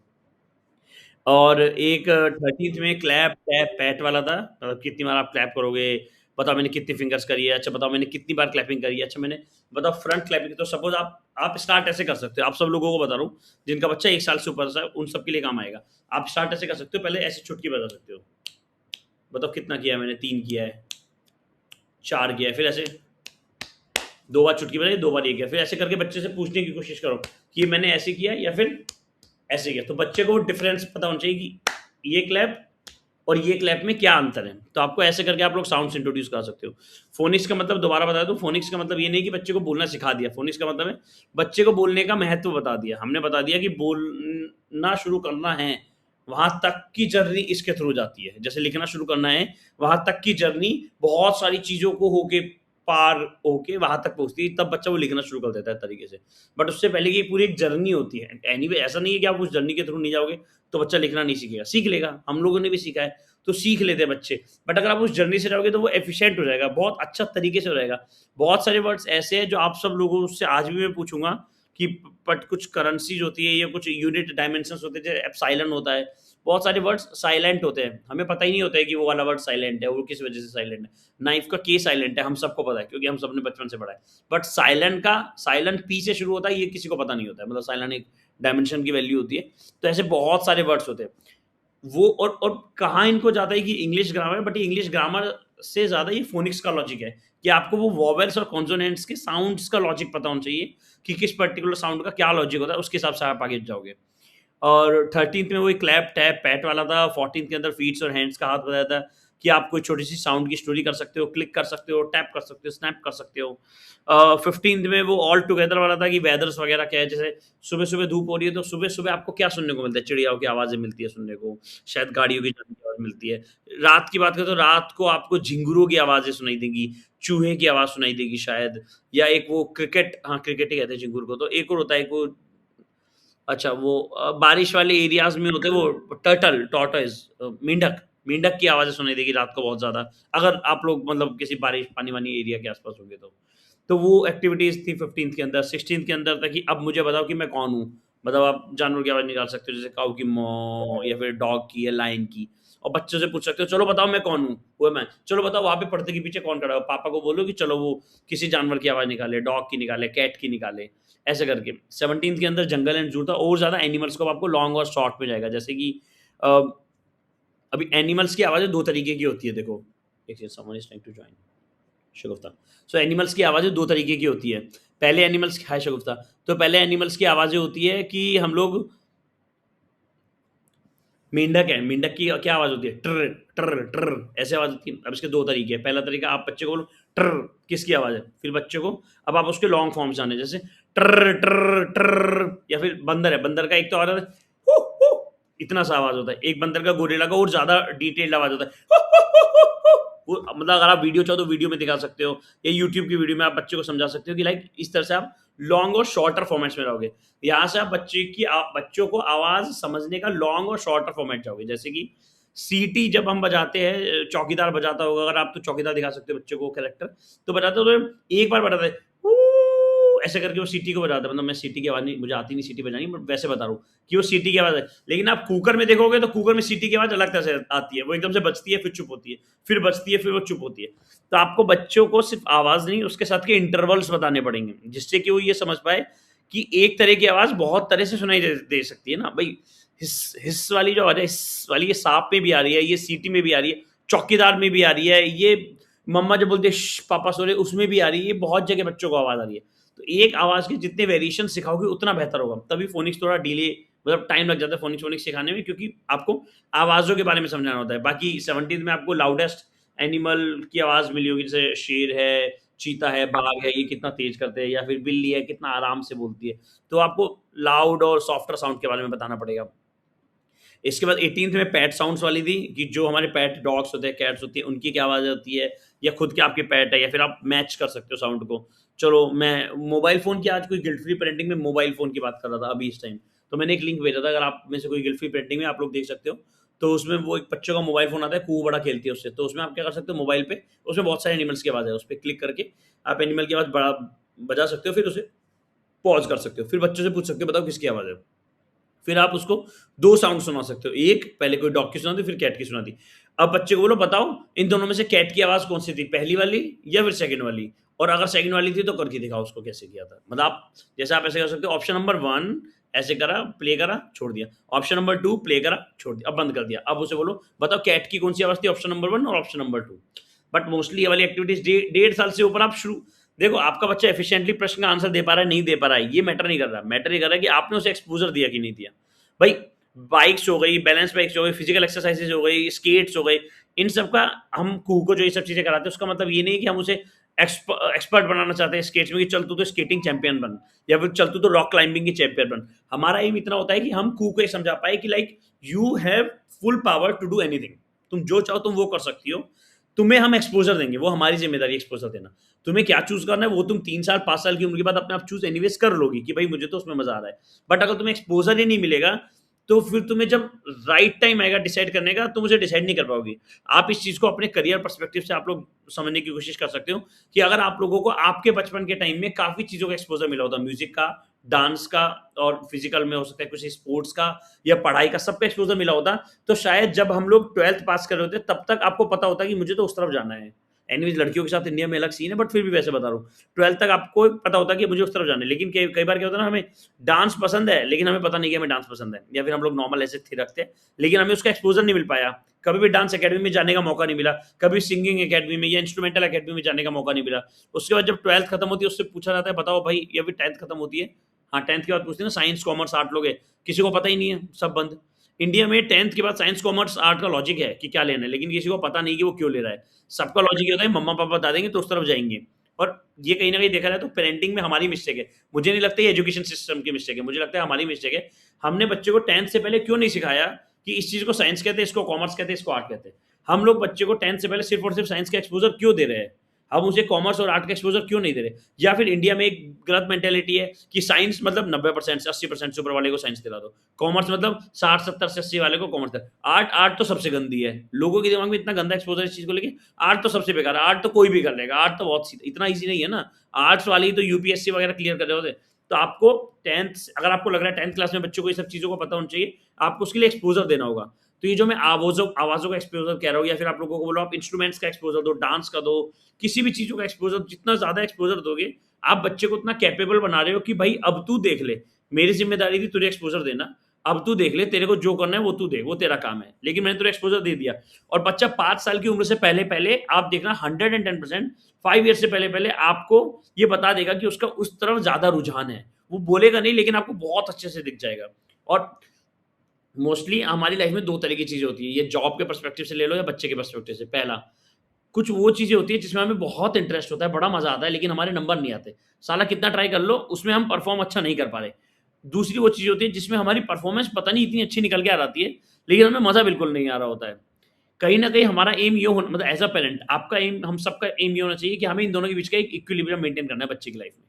और एक 13th में क्लैप, टैप, पैट वाला था, मतलब कितनी बार आप क्लैप करोगे, बताओ मैंने कितनी फिंगर्स करी है, अच्छा बताओ मैंने कितनी बार क्लैपिंग करी है, अच्छा मैंने, बताओ फ्रंट क्लैपिंग। तो सपोज़ आप स्टार्ट ऐसे कर सकते हो, आप सब लोगों को बता रहा हूँ, जिनका बच्चा 1 साल से ऊपर है, उन सबके लिए काम आएगा। आप स्टार्ट ऐसे कर सकते हो, पहले ऐसे चुटकी बजा सकते हो, बताओ कितना किया है मैंने, 3 किया है, 4 किया है, फिर ऐसे 2 बार चुटकी बजाई, 2 बार ये किया, फिर ऐसे करके बच्चे से पूछने की कोशिश करो कि मैंने ऐसे किया या फिर ऐसे किया। तो बच्चे को डिफरेंस पता होना चाहिए कि ये क्लैप और ये क्लैप में क्या अंतर है। तो आपको ऐसे करके आप लोग साउंड्स इंट्रोड्यूस कर सकते हो। फोनिक्स का मतलब दोबारा बता दूं, फोनिक्स का मतलब ये नहीं कि बच्चे को बोलना सिखा दिया। फोनिक्स का मतलब है बच्चे को बोलने का महत्व बता दिया। हमने बता दिया कि बोलना शुरू करना है, वहां तक की जर्नी इसके थ्रू जाती है। जैसे लिखना शुरू करना है, वहां तक की जर्नी बहुत सारी चीजों को होके पार होके वहां तक पहुंचती है, तब बच्चा वो लिखना शुरू कर देता है तरीके से। बट उससे पहले की पूरी एक जर्नी होती है। एनीवे ऐसा नहीं है कि आप उस जर्नी के थ्रू नहीं जाओगे तो बच्चा लिखना नहीं सीखेगा, सीख लेगा। हम लोगों ने भी सीखा है, तो सीख लेते हैं बच्चे। बट अगर आप उस जर्नी से जाओगे तो वो एफिशिएंट हो जाएगा, बहुत अच्छा तरीके से हो जाएगा। बहुत सारे वर्ड्स ऐसे हैं जो आप सब लोगों से आज भी मैं पूछूंगा कि बट कुछ करेंसीज होती है या कुछ यूनिट डायमेंशंस होते हैं, जैसे एप्सिलॉन होता है, बहुत सारे वर्ड्स साइलेंट होते हैं, हमें पता ही नहीं होता है कि वो वाला वर्ड साइलेंट है, वो किस वजह से साइलेंट है। नाइफ का के साइलेंट है, हम सबको पता है क्योंकि हम सबने बचपन से पढ़ा है। बट साइलेंट पी से शुरू होता है, ये किसी को पता नहीं होता है, मतलब साइलेंट एक डायमेंशन की वैल्यू होती है। तो ऐसे बहुत सारे वर्ड्स होते हैं वो। और कहाँ इनको जाता है कि इंग्लिश ग्रामर, बट ये इंग्लिश ग्रामर से ज़्यादा ये फोनिक्स का लॉजिक है कि आपको वो वॉवेल्स और कॉन्सोनेंट्स के साउंड्स का लॉजिक पता होना चाहिए कि किस पर्टिकुलर साउंड का क्या लॉजिक होता है, उसके हिसाब से आप आगे जाओगे। और 13th में वही क्लैप टैप पैट वाला था। 14th के अंदर फीट्स और हैंड्स का हाथ बताया था कि आप कोई छोटी सी साउंड की स्टोरी कर सकते हो, क्लिक कर सकते हो, टैप कर सकते हो, स्नैप कर सकते हो। 15th में वो ऑल टुगेदर वाला था कि वेदर्स वगैरह क्या है, जैसे सुबह सुबह धूप हो रही है तो सुबह सुबह आपको क्या सुनने को मिलता है, चिड़ियाओं की आवाज़ें मिलती है सुनने को, शायद गाड़ियों की जाने की आवाज़ मिलती है। रात की बात करें तो रात को आपको झिंगुरों की आवाज़ें सुनाई देंगी, चूहे की आवाज़ सुनाई देगी शायद, या एक वो क्रिकेट, हाँ क्रिकेट ही कहते हैं झिंगुर को। तो एक और होता है, एक वो अच्छा वो बारिश वाले एरियाज़ में होते हैं वो टॉर्टोइज़, मेंढक, मेंढक की आवाज़ें सुनाई देगी रात को बहुत ज़्यादा, अगर आप लोग मतलब किसी बारिश पानी-वानी एरिया के आस-पास होंगे तो। तो वो एक्टिविटीज़ थी 15th के अंदर। 16th के अंदर था कि अब मुझे बताओ कि मैं कौन हूँ? मतलब आप जानवर की आवाज़ निकाल सकते हो, जैसे काऊ की मॉ या फिर डॉग की या लायन की। और बच्चों से पूछ सकते हो, चलो बताओ मैं कौन हूँ? वो मैं। चलो बताओ वहाँ पे पर्दे के पीछे कौन खड़ा है? पापा को बोलो कि चलो वो किसी जानवर की आवाज़ निकाले, डॉग की निकाले, कैट की निकाले, ऐसे करके। 17th के अंदर जंगल एंड ज़ू था, और ज़्यादा एनिमल्स को आपको लॉन्ग और शॉर्ट में जाएगा, जैसे कि अ, अभी एनिमल्स की आवाज़ें 2 तरीके की होती है देखो। एक second, someone is trying to join. Shagufta. So animals की आवाज़ें 2 तरीके की होती है। पहले एनिमल्स हाय शगुफ्ता। तो पहले एनिमल्स की आवाज़ें होती है कि हम लोग मेंढक है, मेंढक की क्या आवाज़ होती है? ट्र ट्र ट्र ऐसे आवाज़ होती है। अब इसके 2 तरीके हैं। पहला तरीका, आप बच्चे को बोलो ट्र, किसकी आवाज़ है? फिर बच्चे को अब आप उसके लॉन्ग फॉर्म्स जाने, जैसे ट्र ट्र ट्र, या फिर बंदर है, बंदर का एक तो आवाज़ है हू हू, इतना सा आवाज़ होता है। एक बंदर का, गोरिल्ला का और ज़्यादा डिटेल्ड आवाज़ होता है हू हू हू हू। वो मतलब अगर आप वीडियो चाहो तो वीडियो में दिखा सकते हो, या यूट्यूब की वीडियो में आप बच्चे को समझा सकते हो कि लाइक इस तरह से आप लॉन्ग और शॉर्टर फॉर्मेट्स में रहोगे। यहाँ से आप बच्चों को आवाज़ समझने का लॉन्ग और शॉर्टर फॉर्मेट जाओगे, जैसे कि सीटी जब हम बजाते हैं, चौकीदार बजाता होगा, अगर आप तो चौकीदार दिखा सकते हो बच्चों को कैरेक्टर, तो बजाते हो तो एक बार बजाते हैं ऐसे करके वो सीटी को बजाता है। मतलब मैं सीटी की आवाज़ नहीं, मुझे आती नहीं सीटी बजानी, बट वैसे बता रहा हूँ कि वो सीटी की आवाज़ है। लेकिन आप कुकर में देखोगे तो कुकर में सीटी की आवाज़ अलग तरह से आती है, वो एकदम से बजती है फिर चुप होती है, फिर बजती है फिर वो चुप होती है। तो आपको बच्चों को सिर्फ आवाज़ नहीं, उसके साथ के इंटरवल्स बताने पड़ेंगे, जिससे कि वो ये समझ पाए कि एक तरह की आवाज़ बहुत तरह से सुनाई दे सकती है ना भाई। हिस हिस वाली जो आवाज़ है, हिस वाली, ये सांप में भी आ रही है, ये सीटी में भी आ रही है, चौकीदार में भी आ रही है, ये मम्मा जब बोलते हैं पापा सो रहे उसमें भी आ रही है, ये बहुत जगह बच्चों को आवाज़ आ रही है। तो एक आवाज़ के जितने वेरिएशन सिखाओगे उतना बेहतर होगा। तभी फोनिक्स थोड़ा डिले, मतलब टाइम लग जाता है फोनिक्स सिखाने में, क्योंकि आपको आवाज़ों के बारे में समझाना होता है। बाकी 17th में आपको लाउडेस्ट एनिमल की आवाज़ मिली होगी, जैसे शेर है, चीता है, बाघ है, ये कितना तेज करते हैं, या फिर बिल्ली है कितना आराम से बोलती है। तो आपको लाउड और सॉफ्टर साउंड के बारे में बताना पड़ेगा। इसके बाद 18th में पैट साउंड्स वाली थी कि जो हमारे पैट डॉग्स होते हैं, कैट्स होती है, उनकी क्या आवाज़ होती है, या खुद के आपके पैट है, या फिर आप मैच कर सकते हो साउंड को। चलो मैं मोबाइल फ़ोन की, आज कोई गिल्ट फ्री पेरेंटिंग में मोबाइल फ़ोन की बात कर रहा था अभी इस टाइम, तो मैंने एक लिंक भेजा था, अगर आप में से कोई गिल्ट फ्री पेरेंटिंग में आप लोग देख सकते हो। तो उसमें वो एक बच्चों का मोबाइल फ़ोन आता है, खूब बड़ा खेलती है उससे, तो उसमें आप क्या कर सकते हो मोबाइल पे, उसमें बहुत सारे एनिमल्स की आवाज़ है, उस पे क्लिक करके आप एनिमल की आवाज़ बड़ा बजा सकते हो, फिर उसे पॉज़ कर सकते हो, फिर बच्चों से पूछ सकते हो बताओ किसकी आवाज़ है। फिर आप उसको 2 साउंड सुना सकते हो, एक पहले कोई डॉग की सुना दी, फिर कैट की सुना दी। अब बच्चे को बोलो बताओ इन दोनों में से कैट की आवाज़ कौन-सी थी, पहली वाली या फिर सेकंड वाली? और अगर सेकंड वाली थी तो करके दिखाओ उसको कैसे किया था। मतलब आप जैसे आप ऐसे कर सकते हो, ऑप्शन नंबर 1 ऐसे करा, प्ले करा, छोड़ दिया। ऑप्शन नंबर 2 प्ले करा, छोड़ दिया, अब बंद कर दिया। अब उसे बोलो बताओ कैट की कौन-सी आवाज़ थी, ऑप्शन नंबर 1 और ऑप्शन नंबर 2। बट मोस्टली ये वाली एक्टिविटीज़ 1.5 साल से ऊपर आप शुरू, देखो आपका बच्चा एफिशिएंटली प्रश्न का आंसर दे पा रहा है, नहीं दे पा रहा है, ये मैटर नहीं कर रहा। मैटर ये कर रहा है कि आपने उसे एक्सपोज़र दिया कि नहीं दिया। भाई बाइक्स हो गई, बैलेंस बाइक्स हो गई, फिजिकल एक्सरसाइजेज हो गई, स्केट्स हो गई, इन सब का हम कुहू को जो ये सब चीज़ें कराते हैं, उसका मतलब ये नहीं कि हम उसे एक्सपर्ट बनाना चाहते हैं स्केट्स में कि चल तू तो स्केटिंग चैंपियन बन, या फिर चल तू तो रॉक क्लाइंबिंग की चैंपियन बन। हमारा एम इतना होता है कि हम कुहू को ये समझा पाए कि like you have full power to do anything, तुम जो चाहो तुम वो कर सकती हो, तुम्हें हम एक्सपोजर देंगे, वो हमारी जिम्मेदारी एक्सपोजर देना। तुम्हें क्या चूज करना है वो तुम 3 साल 5 साल की उम्र के बाद अपने आप चूज एनीवेज कर लोगी कि भाई मुझे तो उसमें मजा आ रहा है। बट अगर तुम्हें एक्सपोजर ही नहीं मिलेगा तो फिर तुम्हें जब राइट टाइम आएगा डिसाइड करने का, तुम उसे डिसाइड नहीं कर पाओगे। आप इस चीज़ को अपने करियर पर्सपेक्टिव से आप लोग समझने की कोशिश कर सकते हो कि अगर आप लोगों को आपके बचपन के टाइम में काफ़ी चीज़ों का एक्सपोज़र मिला होता, म्यूज़िक का, डांस का और फिज़िकल में हो सकता है कुछ स्पोर्ट्स का या पढ़ाई का, सबका एक्सपोज़र मिला होता, तो शायद जब हम लोग 12th पास कर रहे होते तब तक आपको पता होता कि मुझे तो उस तरफ जाना है। एनीवेज़ लड़कियों के साथ इंडिया में अलग सीन है, बट फिर भी वैसे बता रहा हूँ। 12th तक आपको पता होता है कि मुझे उस तरफ जाना है, लेकिन कई कई बार क्या होता है ना, हमें डांस पसंद है, लेकिन हमें पता नहीं कि हमें डांस पसंद है, या फिर हम लोग नॉर्मल ऐसे थिरकते हैं, लेकिन हमें उसका एक्सपोज़र नहीं मिल पाया। कभी भी डांस अकेडमी में जाने का मौका नहीं मिला, कभी सिंगिंग अकेडमी में या इंस्ट्रूमेंटल अकेडमी में जाने का मौका नहीं मिला। उसके बाद जब 12th खत्म होती है, उससे पूछा जाता है, बताओ भाई, या फिर 10th खत्म होती है, हाँ 10th के बाद पूछते हैं ना, साइंस, कॉमर्स, आर्ट लोगे? किसी को पता ही नहीं है, सब बंद। इंडिया में 10th के बाद साइंस, कॉमर्स, आर्ट का लॉजिक है कि क्या लेना है, लेकिन किसी को पता नहीं कि वो क्यों ले रहा है। सबका लॉजिक ये होता है, मम्मा-पापा बता देंगे तो उस तरफ जाएँगे। और ये कहीं न कहीं देखा जाए तो पेरेंटिंग में हमारी मिस्टेक है। मुझे नहीं लगता ये एजुकेशन सिस्टम की मिस्टेक है, मुझे लगता है हमारी मिस्टेक है। हमने बच्चे को 10th से पहले क्यों नहीं सिखाया कि इस चीज़ को साइंस कहते हैं, इसको कॉमर्स कहते हैं, इसको आर्ट कहते हैं। हम लोग बच्चे को 10th से पहले सिर्फ़ और सिर्फ़ साइंस का एक्सपोज़र क्यों दे रहे हैं? हम उसे कॉमर्स और आर्ट का एक्सपोज़र क्यों नहीं दे रहे? या फिर इंडिया में एक गलत मेंटालिटी है कि साइंस मतलब 90% से 80% से ऊपर वाले को साइंस दिला दो। कॉमर्स मतलब 60, 70 से 80 वाले को कॉमर्स दिला। आर्ट तो सबसे गंदी है। लोगों के दिमाग में इतना गंदा एक्सपोज़र है इस चीज़ को लेके, आर्ट तो सबसे बेकार है, आर्ट तो कोई भी कर लेगा, आर्ट तो बहुत सीधा, इतना ईज़ी नहीं है ना। आर्ट्स वाले ही तो यूपीएससी वगैरह क्लियर कर रहे होते। तो आपको 10th, अगर आपको लग रहा है 10th क्लास में बच्चों को ये सब चीज़ों को पता होना चाहिए, आपको उसके लिए एक्सपोज़र देना होगा। तो ये जो मैं आवाज़ों का एक्सपोज़र कह रहा हूँ, या फिर आप लोगों को बोलो आप इंस्ट्रूमेंट्स का एक्सपोज़र दो, डांस का दो, किसी भी चीज़ों का एक्सपोज़र, जितना ज़्यादा एक्सपोज़र दोगे, आप बच्चे को उतना कैपेबल बना रहे हो कि भाई अब तू देख ले, मेरी ज़िम्मेदारी थी तुझे एक्सपोज़र देना, अब तू देख ले, तेरे को जो करना है वो तू दे, वो तेरा काम है। लेकिन मैंने तुझे एक्सपोज़र दे दिया, और बच्चा 5 साल की उम्र से पहले-पहले आप देखना 110% 5 ईयर से पहले-पहले आपको ये बता देगा कि उसका उस तरफ ज़्यादा रुझान है। वो बोलेगा नहीं, लेकिन आपको बहुत अच्छे से दिख जाएगा। और मोस्टली हमारी लाइफ में 2 तरह की चीज़ें होती हैं, ये जॉब के पर्सपेक्टिव से ले लो या बच्चे के पर्सपेक्टिव से। पहला, कुछ वो चीज़ें होती हैं जिसमें हमें बहुत इंटरेस्ट होता है, बड़ा मज़ा आता है, लेकिन हमारे नंबर नहीं आते। साला कितना ट्राई कर लो, उसमें हम परफ़ॉर्म अच्छा नहीं कर पा रहे। दूसरी वो चीज़ होती है जिसमें हमारी परफ़ॉर्मेंस पता नहीं इतनी अच्छी निकल के आ जाती है, लेकिन हमें मज़ा बिल्कुल नहीं आ रहा होता है। कहीं न कहीं हमारा एम ये होना, मतलब एज़ अ पेरेंट आपका एम, हम सबका एम ये होना चाहिए कि हमें इन दोनों के बीच का एक इक्विलिब्रियम मेंटेन करना है बच्चे की लाइफ में।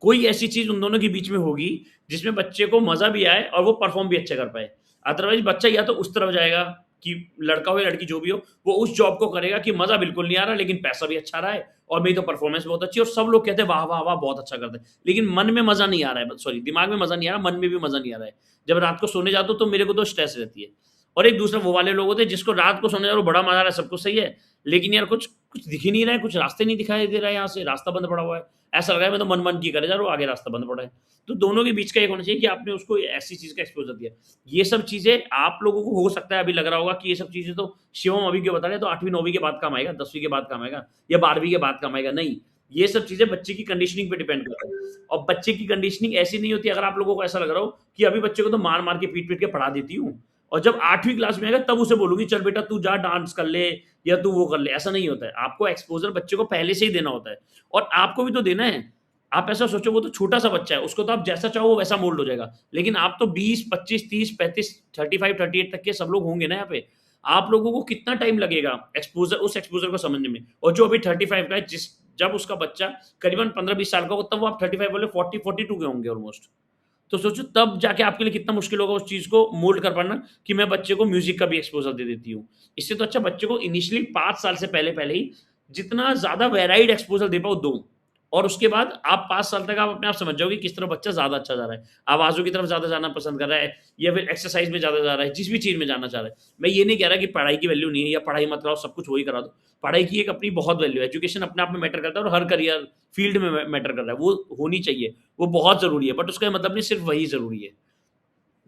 कोई ऐसी चीज़ उन दोनों के बीच में होगी जिसमें बच्चे को मज़ा भी आए और वो परफ़ॉर्म भी अच्छा कर पाए। अदरवाइज़ बच्चा या तो उस तरफ जाएगा कि लड़का हो या लड़की जो भी हो, वो उस जॉब को करेगा कि मज़ा बिल्कुल नहीं आ रहा, लेकिन पैसा भी अच्छा आ रहा है और मेरी तो परफ़ॉर्मेंस बहुत अच्छी है और सब लोग कहते हैं वाह, वाह, वाह! बहुत अच्छा करते हैं। लेकिन मन में मज़ा नहीं आ रहा है, सॉरी, दिमाग में मज़ा नहीं आ रहा, मन में भी मज़ा नहीं आ रहा है। जब रात को सोने जाता हूँ तो मेरे को तो स्ट्रेस रहती है। और एक दूसरा वो वाले लोग होते हैं जिसको रात को सोने जा रहे हो, बड़ा मज़ा आ रहा है, सब कुछ सही है, लेकिन यार कुछ कुछ दिख ही नहीं रहा है, कुछ रास्ते नहीं दिखाई दे रहा है, यहाँ से रास्ता बंद पड़ा हुआ है। ऐसा लग रहा है मैं तो मन-मन की करे जा रहा हूँ, आगे रास्ता बंद पड़ा है। तो दोनों के बीच का एक होना चाहिए कि आपने उसको ऐसी चीज़ का एक्सपोज़र दिया। ये सब चीज़ें आप लोगों को हो सकता है अभी लग रहा होगा कि ये सब चीज़ें तो शिवम अभी क्यों बता रहे हैं, तो 8वीं 9वीं के बाद काम आएगा, 10वीं के बाद काम आएगा या 12वीं के बाद काम आएगा। नहीं, ये सब चीज़ें बच्चे की कंडीशनिंग पे डिपेंड करता है, और बच्चे की कंडीशनिंग ऐसी नहीं होती। अगर आप लोगों को ऐसा लग रहा हो कि अभी बच्चे को तो मार-मार के, पीट-पीट के पढ़ा देती हूँ, और जब 8वीं क्लास में आएगा तब उसे बोलूँगी चल बेटा तू जा डांस कर ले या तू वो कर ले, ऐसा नहीं होता है। आपको एक्सपोज़र बच्चे को पहले से ही देना होता है, और आपको भी तो देना है। आप ऐसा सोचो वो तो छोटा-सा बच्चा है, उसको तो आप जैसा चाहो वो वैसा मोल्ड हो जाएगा। लेकिन आप तो 20, 25, 30, 35, 35, 38 तक के सब लोग होंगे ना यहाँ पे। आप लोगों को कितना टाइम लगेगा उस एक्सपोज़र को समझने में, और जो अभी 35 का है, जब उसका बच्चा करीबन 15-20 साल का होगा तब वो आप 35 बोले 40, 42 के होंगे ऑलमोस्ट। तो सोचो तब जाके आपके लिए कितना मुश्किल होगा उस चीज़ को मोल्ड कर पाना कि मैं बच्चे को म्यूज़िक का भी एक्सपोज़र दे देती हूँ। इससे तो अच्छा बच्चे को इनिशियली 5 साल से पहले-पहले ही जितना ज़्यादा वेराइड एक्सपोज़र दे पाओ दो, और उसके बाद आप 5 साल तक आप अपने आप समझ जाओगे किस तरफ बच्चा ज़्यादा अच्छा जा रहा है। आवाज़ों की तरफ ज़्यादा जाना पसंद कर रहा है या फिर एक्सरसाइज़ में ज़्यादा जा रहा है, जिस भी चीज़ में जाना चाह रहा है। मैं ये नहीं कह रहा कि पढ़ाई की वैल्यू नहीं है या पढ़ाई मत कराओ, सब कुछ वही करा दो। पढ़ाई की एक अपनी बहुत वैल्यू है, एजुकेशन अपने आप में मैटर करता है और हर करियर फ़ील्ड में मैटर कर रहा है, वो होनी चाहिए, वो बहुत ज़रूरी है, बट उसका ये मतलब नहीं सिर्फ़ वही ज़रूरी है।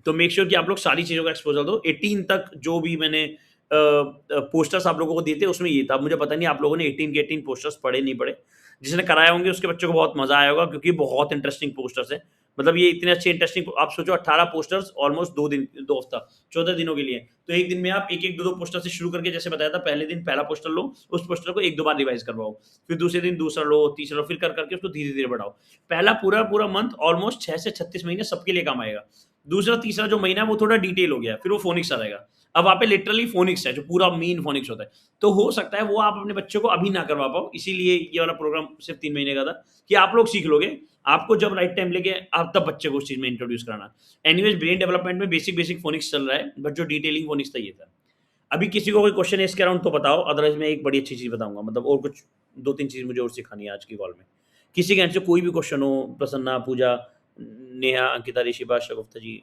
तो मेक श्योर कि आप लोग सारी चीज़ों का एक्सपोज़र दो। 18 तक जो भी मैंने पोस्टर्स आप लोगों को दिए थे उसमें ये था। मुझे पता नहीं आप लोगों ने 18 के 18 पोस्टर्स पढ़े नहीं पढ़े। जिसने कराए होंगे उसके बच्चों को बहुत मज़ा आया होगा क्योंकि बहुत इंटरेस्टिंग पोस्टर्स हैं। मतलब ये इतने अच्छे इंटरेस्टिंग, आप सोचो 18 पोस्टर्स ऑलमोस्ट 2 हफ्ता 14 दिनों के लिए। तो एक दिन में आप 1-1 2-2 पोस्टर से शुरू करके, जैसे बताया था, पहले दिन पहला पोस्टर लो, उस पोस्टर को 1-2 बार रिवाइज़ करवाओ। फिर दूसरे दिन दूसरा लो, तीसरा लो, फिर कर करके उसको धीरे-धीरे बढ़ाओ। पहला पूरा मंथ ऑलमोस्ट 6 से 36 महीने सबके लिए काम आएगा। दूसरा तीसरा जो महीना है वो थोड़ा डिटेल हो गया, फिर वो फ़ोनिक्स आ जाएगा। अब वहाँ पे लिटरली फोनिक्स है जो पूरा मेन फोनिक्स होता है। तो हो सकता है वो आप अपने बच्चों को अभी ना करवा पाओ, इसीलिए ये वाला प्रोग्राम सिर्फ 3 महीने का था कि आप लोग सीख लोगे। आपको जब राइट टाइम लेके आप तब बच्चे को उस चीज़ में इंट्रोड्यूस कराना। एनीवेज ब्रेन डेवलपमेंट में बेसिक फोनिक्स चल रहा है, बट जो डिटेलिंग फोनिक्स था ये था। अभी किसी को कोई क्वेश्चन है इसके अराउंड तो बताओ, अदरवाइज मैं एक बड़ी अच्छी चीज़ बताऊंगा, मतलब और कुछ 2-3 चीज़ मुझे और सिखानी है आज की कॉल में। किसी के एंड से कोई भी क्वेश्चन हो, प्रसन्ना, पूजा, नेहा, अंकिता, ऋषिभा, शगुफ्ता जी,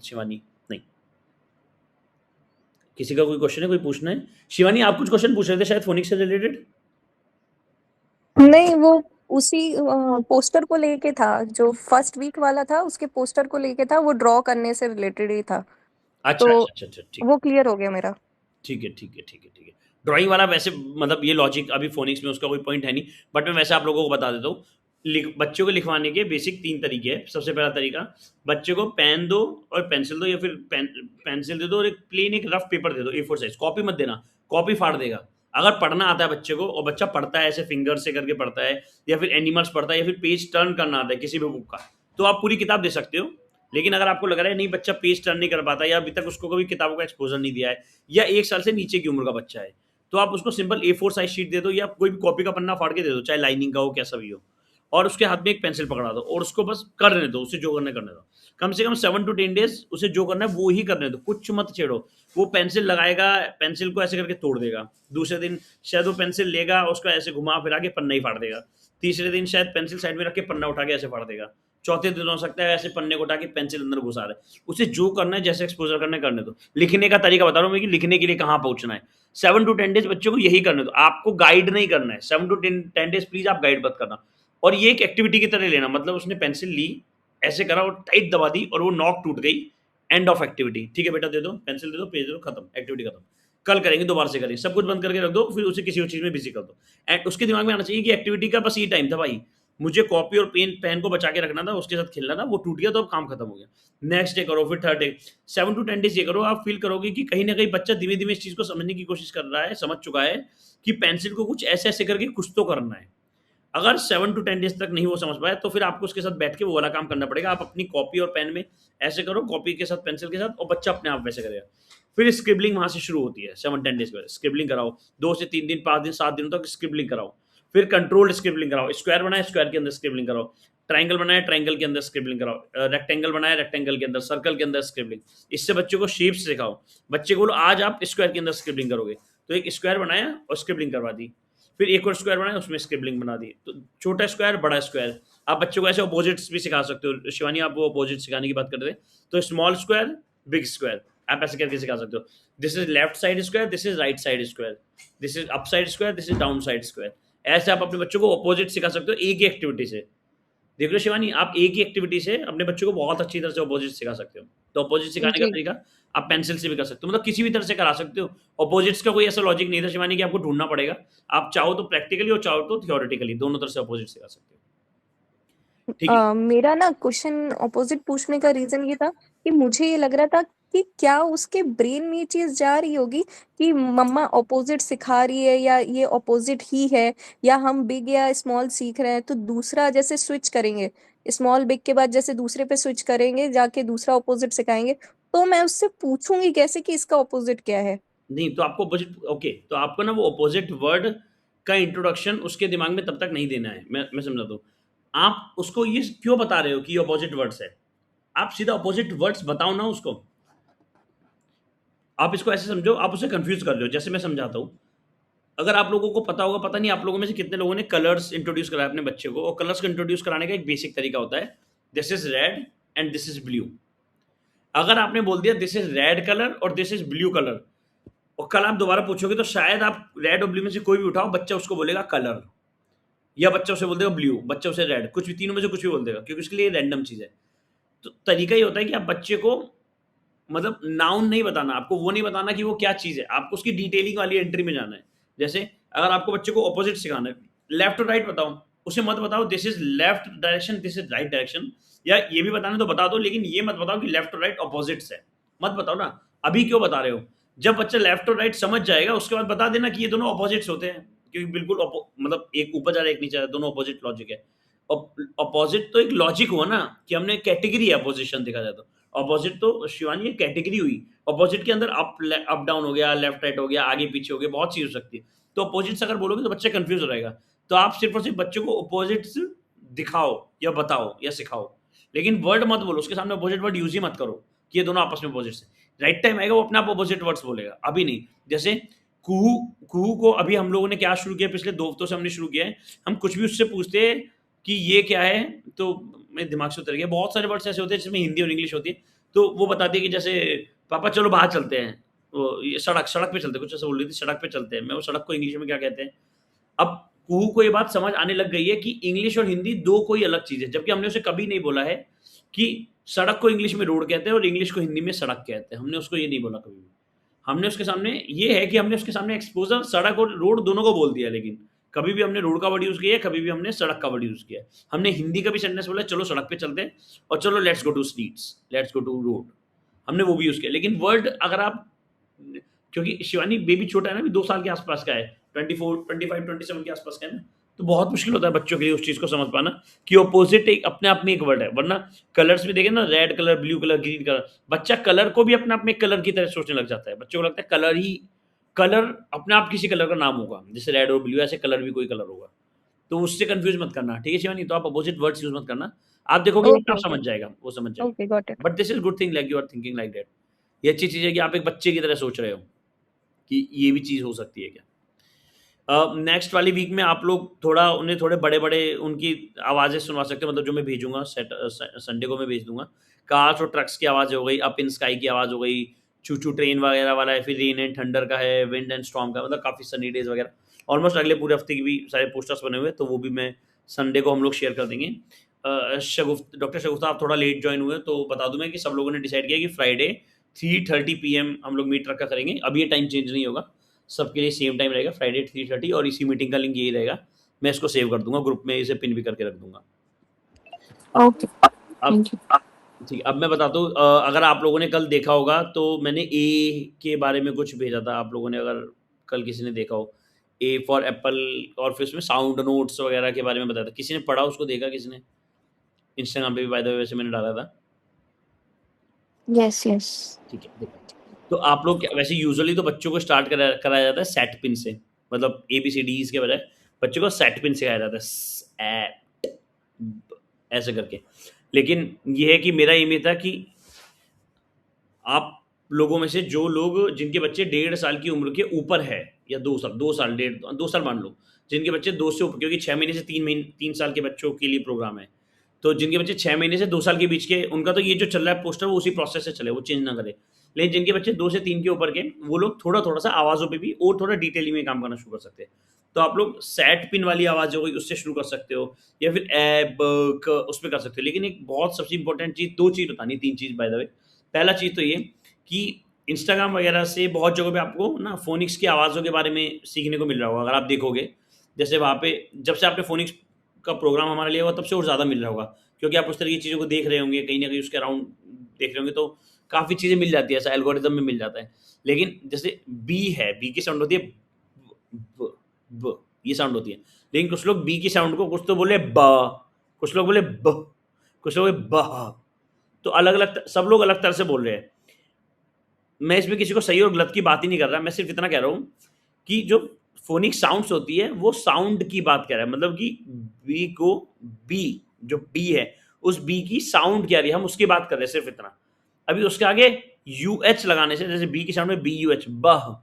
शिवानी? नहीं, किसी का कोई क्वेश्चन है, कोई पूछना है? शिवानी आप कुछ क्वेश्चन पूछ रहे थे शायद फोनिक्स से रिलेटेड? नहीं, वो उसी पोस्टर को लेके था, जो फर्स्ट वीक वाला था उसके पोस्टर को लेके था, वो ड्रॉ करने से रिलेटेड ही था, अच्छा तो अच्छा अच्छा अच्छा, ठीक वो क्लियर हो गया मेरा। ठीक है ठीक है ठीक है ठीक है। ड्राइंग वाला वैसे मतलब ये लॉजिक अभी फोनिक्स में उसका कोई पॉइंट है नहीं, बट मैं वैसे आप लोगों को बता देता हूँ। बच्चों को लिखवाने के बेसिक 3 तरीके हैं। सबसे पहला तरीका, बच्चे को पेन दो और पेंसिल दो, या फिर पेंसिल दे दो और एक प्लेन एक रफ पेपर दे दो, A4 साइज। कॉपी मत देना, कॉपी फाड़ देगा। अगर पढ़ना आता है बच्चे को और बच्चा पढ़ता है, ऐसे फिंगर से करके पढ़ता है, या फिर एनिमल्स पढ़ता है, या फिर पेज टर्न करना आता है किसी भी बुक का, तो आप पूरी किताब दे सकते हो। लेकिन अगर आपको लग रहा है नहीं बच्चा पेज टर्न नहीं कर पाता, या अभी तक उसको कभी किताबों का एक्सपोजर नहीं दिया है, या 1 साल से नीचे की उम्र का बच्चा है, तो आप उसको सिंपल A4 साइज शीट दे दो, या कोई भी कॉपी का पन्ना फाड़ के दे दो, चाहे लाइनिंग का हो, कैसा भी हो, और उसके हाथ में एक पेंसिल पकड़ा दो और उसको बस करने दो, उसे जो करना है करने दो। कम से कम 7 to 10 डेज उसे जो करना है वो ही करने दो, कुछ मत छेड़ो। वो पेंसिल लगाएगा, पेंसिल को ऐसे करके तोड़ देगा। दूसरे दिन शायद वो पेंसिल लेगा, उसको ऐसे घुमा फिरा के पन्ना ही फाड़ देगा। तीसरे दिन शायद पेंसिल साइड में रख के पन्ना उठा के ऐसे फाड़ देगा। चौथे दिन हो सकता है ऐसे पन्ने को उठा के पेंसिल अंदर घुसा रहा है। उसे जो करना है, जैसे एक्सपोजर करना है करने दो। लिखने का तरीका बता रहा हूँ मैं कि लिखने के लिए कहाँ पहुंचना है। 7 to 10 डेज बच्चों को यही करने दो, आपको गाइड नहीं करना है। 7 to 10 डेज प्लीज आप गाइड मत करना। और ये एक एक्टिविटी की तरह लेना, मतलब उसने पेंसिल ली, ऐसे करा और टाइट दबा दी और वो नॉक टूट गई, एंड ऑफ एक्टिविटी। ठीक है बेटा, दे दो पेंसिल, दे दो पेज, दे दो, खत्म, एक्टिविटी खत्म। कल करेंगे, दोबारा से करेंगे, सब कुछ बंद करके रख दो, फिर उसे किसी और चीज में बिजी कर दो। एंड उसके दिमाग में आना चाहिए कि एक्टिविटी का बस ये टाइम था भाई, मुझे कॉपी और पेन को बचा के रखना था, उसके साथ खेलना था, वो टूट गया तो अब काम खत्म हो गया। नेक्स्ट डे करो, फिर थर्ड डे। 7 to 10 डेज ये करो, आप फील करोगे कि कहीं ना कहीं बच्चा धीमे धीमे इस चीज को समझने की कोशिश कर रहा है, समझ चुका है कि पेंसिल को कुछ ऐसे ऐसे करके कुछ तो करना है। अगर 7 to 10 डेज तक नहीं वो समझ पाया, तो फिर आपको उसके साथ बैठ के वो वाला काम करना पड़ेगा। आप अपनी कॉपी और पेन में ऐसे करो, कॉपी के साथ पेंसिल के साथ, और बच्चा अपने आप वैसे करेगा। फिर स्क्रिबलिंग वहां से शुरू होती है। 7-10 डेज के बाद स्क्रिबलिंग कराओ, 2 से 3 दिन, 5 दिन, 7 दिन तक स्क्रिबलिंग कराओ। फिर कंट्रोल्ड स्क्रिबलिंग कराओ। स्क्वायर बनाए, स्क्वायर के अंदर स्क्रिबलिंग कराओ। ट्राइंगल बनाया, ट्राइंगल के अंदर स्क्रिबलिंग कराओ। रेक्टेंगल बनाया, रेक्टेंगल के अंदर, सर्कल के अंदर स्क्रिबलिंग। इससे बच्चों को शेप्स सिखाओ। बच्चे को बोलो आज आप स्क्वायर के अंदर स्क्रिबलिंग करोगे, तो एक स्क्वायर बनाया और स्क्रिबलिंग करवा दी। फिर एक और स्क्वायर बनाया, उसमें स्क्रिबलिंग बना दी। तो छोटा स्क्वायर, बड़ा स्क्वायर। आप बच्चों को ऐसे अपोजिट्स भी सिखा सकते हो। शिवानी, आप वो अपोजिट सिखाने की बात कर रहे थे, तो स्मॉल स्क्वायर, बिग स्क्वायर, आप ऐसे करके सिखा सकते हो। This is left side square, this is right side square, this is up side square, this is down side square. ऐसे आप अपने बच्चों को अपोजिट सिखा सकते हो एक ही एक्टिविटी से। देख लो शिवानी, आप एक ही एक्टिविटी से अपने बच्चों को बहुत अच्छी तरह से अपोजिट सिखा सकते हो। तो अपोजिट सिखाने का जी। तरीका आप पेंसिल से भी कर सकते हो, मतलब किसी भी तरह से करा सकते हो। अपोजिट्स का कोई ऐसा लॉजिक नहीं था शिवानी कि आपको ढूंढना पड़ेगा। आप चाहो तो प्रैक्टिकली और चाहो तो थियोरेटिकली, दोनों तरह से अपोजिट सिखा सकते हो। ठीक है। मेरा ना क्वेश्चन ऑपोजिट पूछने का रीजन ये था कि मुझे ये लग रहा था कि क्या उसके ब्रेन में ये चीज जा रही होगी कि मम्मा ऑपोजिट सिखा रही है, या ये ऑपोजिट ही है, या हम बिग या स्मॉल सीख रहे हैं तो दूसरा जैसे स्विच करेंगे, स्मॉल बिग के बाद जैसे दूसरे पे स्विच करेंगे, जाके दूसरा ऑपोजिट सिखाएंगे, तो मैं उससे पूछूंगी कैसे कि इसका ऑपोजिट क्या है। नहीं, तो आपको अपोजिट, ओके, तो आपको ना वो अपोजिट वर्ड का इंट्रोडक्शन उसके दिमाग में तब तक नहीं देना है। मैं समझाता हूँ। आप उसको ये क्यों बता रहे हो कि ये अपोजिट वर्ड्स है? आप सीधा अपोजिट वर्ड्स बताओ ना उसको। आप इसको ऐसे समझो, आप उसे कंफ्यूज कर रहे हो। जैसे मैं समझाता हूँ, अगर आप लोगों को पता होगा, पता नहीं आप लोगों में से कितने लोगों ने कलर्स इंट्रोड्यूस कराया अपने बच्चे को, और कलर्स को इंट्रोड्यूस कराने का एक बेसिक तरीका होता है, this is red and this is blue. अगर आपने बोल दिया दिस इज रेड कलर और दिस इज ब्लू कलर, और कल आप दोबारा पूछोगे तो शायद आप रेड और ब्लू में से कोई भी उठाओ, बच्चा उसको बोलेगा कलर, या बच्चा उसे बोल देगा ब्लू, बच्चा उसे रेड, कुछ भी तीनों में से कुछ भी बोल देगा, क्योंकि उसके लिए रैंडम चीज है। तो तरीका ये होता है कि आप बच्चे को मतलब नाउन नहीं बताना, आपको वो नहीं बताना कि वो क्या चीज है, आपको उसकी डिटेलिंग वाली एंट्री में जाना है। जैसे अगर आपको बच्चे को ऑपोजिट सिखाना है, लेफ्ट और राइट बताओ, उसे मत बताओ this is left direction, this is right direction, या ये भी बताना तो बता दो, लेकिन ये मत बताओ कि लेफ्ट और राइट ऑपोजिट्स है, मत बताओ ना। अभी क्यों बता रहे हो? जब बच्चा लेफ्ट और राइट समझ जाएगा उसके बाद बता देना कि ये दोनों ऑपोजिट्स होते हैं, क्योंकि बिल्कुल मतलब एक ऊपर जा रहा है एक नीचे जा रहा है, दोनों ऑपोजिट लॉजिक है। अपोजिट तो एक लॉजिक हुआ ना कि हमने कैटेगरी है अपोजिशन देखा जाए तो। अपोजिट तो शिवानी एक कैटेगरी हुई, अपोजिट के अंदर अप डाउन हो गया, लेफ्ट राइट हो गया, आगे पीछे हो गया, बहुत चीज हो सकती है। तो अपोजिट्स अगर बोलोगे तो बच्चा कंफ्यूज हो रहेगा। तो आप सिर्फ और सिर्फ बच्चों को अपोजिट्स दिखाओ या बताओ या सिखाओ, लेकिन वर्ड मत बोलो, उसके सामने अपोजिट वर्ड यूज ही मत करो कि ये दोनों आपस में अपोजिट है। राइट टाइम आएगा वो अपने आप अपोजिट वर्ड्स बोलेगा, अभी नहीं। जैसे कुहू, कुहू को अभी हम लोगों ने क्या शुरू किया, पिछले 2 हफ्तों से हमने शुरू किया है, हम कुछ भी उससे पूछते हैं कि ये क्या है, तो मेरे दिमाग से उतर गया, बहुत सारे वर्ड्स ऐसे होते हैं जिसमें हिंदी और इंग्लिश होती है, तो वो बताती है कि जैसे पापा चलो बाहर चलते हैं, वो ये सड़क सड़क पे चलते हैं, कुछ ऐसा बोल रही थी, सड़क पे चलते हैं, मैं वो सड़क को इंग्लिश में क्या कहते हैं। अब कुहू को ये बात समझ आने लग गई है कि इंग्लिश और हिंदी दो कोई अलग चीज है, जबकि हमने उसे कभी नहीं बोला है कि सड़क को इंग्लिश में रोड कहते हैं और इंग्लिश को हिंदी में सड़क कहते हैं, हमने उसको ये नहीं बोला कभी भी। हमने उसके सामने ये है कि हमने उसके सामने एक्सपोजर सड़क और रोड दोनों को बोल दिया, लेकिन कभी भी हमने रोड का वर्ड यूज किया है, कभी भी हमने सड़क का वर्ड यूज किया है। हमने हिंदी का भी सेंटेंस बोला चलो सड़क पे चलते हैं और चलो let's go to streets, let's go to road, हमने वो भी यूज किया। लेकिन वर्ड अगर आप, क्योंकि शिवानी बेबी छोटा है ना, अभी 2 साल के आसपास का है, 24 25 27 के आसपास का है ना, तो बहुत मुश्किल होता है बच्चों के लिए उस चीज को समझ पाना कि ऑपोजिट एक अपने आप में एक वर्ड है। वरना कलर्स में देखें ना, red colour, blue colour, green colour, बच्चा कलर को भी अपने आप में एक कलर की तरह सोचने लग जाता है। बच्चों को लगता है कलर ही, कलर अपने आप किसी कलर का नाम होगा, जैसे रेड और ब्लू, ऐसे कलर भी कोई कलर होगा। तो उससे कंफ्यूज मत करना, ठीक है शिवानी? तो आप अपोजिट वर्ड्स यूज मत करना, आप देखोगे वो ओके आप ओके समझ जाएगा, वो समझ जाएगा। Okay, got it. But this is good thing like you are thinking like that. ये अच्छी चीज है कि आप एक बच्चे की तरह सोच रहे हो कि ये भी चीज हो सकती है क्या। नेक्स्ट वाली वीक में आप लोग थोड़ा उन्हें थोड़े बड़े-बड़े उनकी आवाज़ें सुनवा सकते हो, मतलब जो मैं भेजूँगा संडे को मैं भेज दूँगा। कार्स और ट्रक्स की आवाज़ हो गई, अप इन स्काई की आवाज़ हो गई, चू-चू ट्रेन वगैरह वाला है, फिर रेन एंड थंडर का है, विंड एंड स्टॉर्म का, मतलब काफ़ी सनी डेज़ वगैरह। ऑलमोस्ट अगले पूरे हफ्ते की भी सारे पोस्टर्स बने हुए हैं, तो वो भी मैं संडे को हम लोग शेयर कर देंगे। डॉक्टर शगुफ्ता आप थोड़ा लेट जॉइन हुए, तो बता दूँ मैं कि सब लोगों ने डिसाइड किया कि फ्राइडे 3:30 पीएम हम लोग मीट रखा करेंगे। अब ये टाइम चेंज नहीं होगा, सबके लिए सेम टाइम रहेगा फ्राइडे 3:30, और इसी मीटिंग का लिंक यही रहेगा। मैं इसको सेव कर दूंगा ग्रुप में, इसे पिन भी करके रख दूंगा। ओके, अब थैंक यू। ठीक, अब मैं बताता हूँ, अगर आप लोगों ने कल देखा होगा तो मैंने ए के बारे में कुछ भेजा था, आप लोगों ने अगर कल किसी ने देखा हो, ए फॉर एप्पल, और फिर उसमें साउंड नोट्स वगैरह के बारे में बताया था। किसी ने पढ़ा, उसको देखा किसी ने? इंस्टाग्राम पे भी बाय द वे वैसे मैंने डाला था। Yes yes. ठीक है, देखा। तो आप लोग वैसे यूजुअली तो बच्चों को स्टार्ट कराया जाता है सेट पिन से, मतलब ABCDs के बजाय बच्चों को सेट पिन सिखाया जाता है, सेट, ऐसे करके। लेकिन ये है कि मेरा एम ये था कि आप लोगों में से जो लोग, जिनके बच्चे 1.5 साल की उम्र के ऊपर है, या 2 साल 2 साल मान लो, जिनके बच्चे 2 से ऊपर, क्योंकि 6 महीने से 3 साल के बच्चों के लिए प्रोग्राम है, तो जिनके बच्चे 6 महीने से 2 साल के बीच के, उनका तो ये जो चल रहा है पोस्टर वो उसी प्रोसेस से चले, वो चेंज ना करे। लेकिन जिनके बच्चे 2 से 3 के ऊपर के, वो लोग थोड़ा-थोड़ा सा आवाज़ों पे भी और थोड़ा डिटेलिंग में काम करना शुरू कर सकते हैं। तो आप लोग सेट पिन वाली आवाज़ हो गई, उससे शुरू कर सकते हो, या फिर ए, ब, क, उस पे कर सकते हो। लेकिन एक बहुत सबसे इम्पोर्टेंट चीज़, 2 चीज़ बतानी, 3 चीज़ बाय द वे। पहला चीज़ तो ये कि इंस्टाग्राम वगैरह से बहुत जगह पे आपको ना फ़ोनिक्स की आवाज़ों के बारे में सीखने को मिल रहा होगा, अगर आप देखोगे। जैसे वहाँ पे जब से आपने फ़ोनिक्स का प्रोग्राम हमारा लिया हुआ, तब से और ज़्यादा मिल रहा होगा, क्योंकि आप उस तरह की चीज़ों को देख रहे होंगे, कहीं न कहीं उसके अराउंड देख रहे होंगे, तो काफ़ी चीज़ें मिल जाती है, ऐसा एल्गोरिदम में मिल जाता है। लेकिन जैसे बी है, बी की साउंड होती है ब, ब, ये साउंड होती है। लेकिन कुछ लोग बी की साउंड को, कुछ तो बोले ब, कुछ लोग बोले ब, कुछ लोग बोले ब, तो अलग-अलग सब लोग अलग तरह से बोल रहे हैं। मैं इसमें किसी को सही और गलत की बात ही नहीं कर रहा, मैं सिर्फ इतना कह रहा हूँ कि जो फ़ोनिक साउंड्स होती है, वो साउंड की बात कर रहा है, मतलब कि बी को, बी, जो बी है, उस बी की साउंड क्या रही है, हम उसकी बात कर रहे हैं, सिर्फ इतना। अभी उसके आगे यूएच लगाने से, जैसे बी की साउंड में BUH, बह,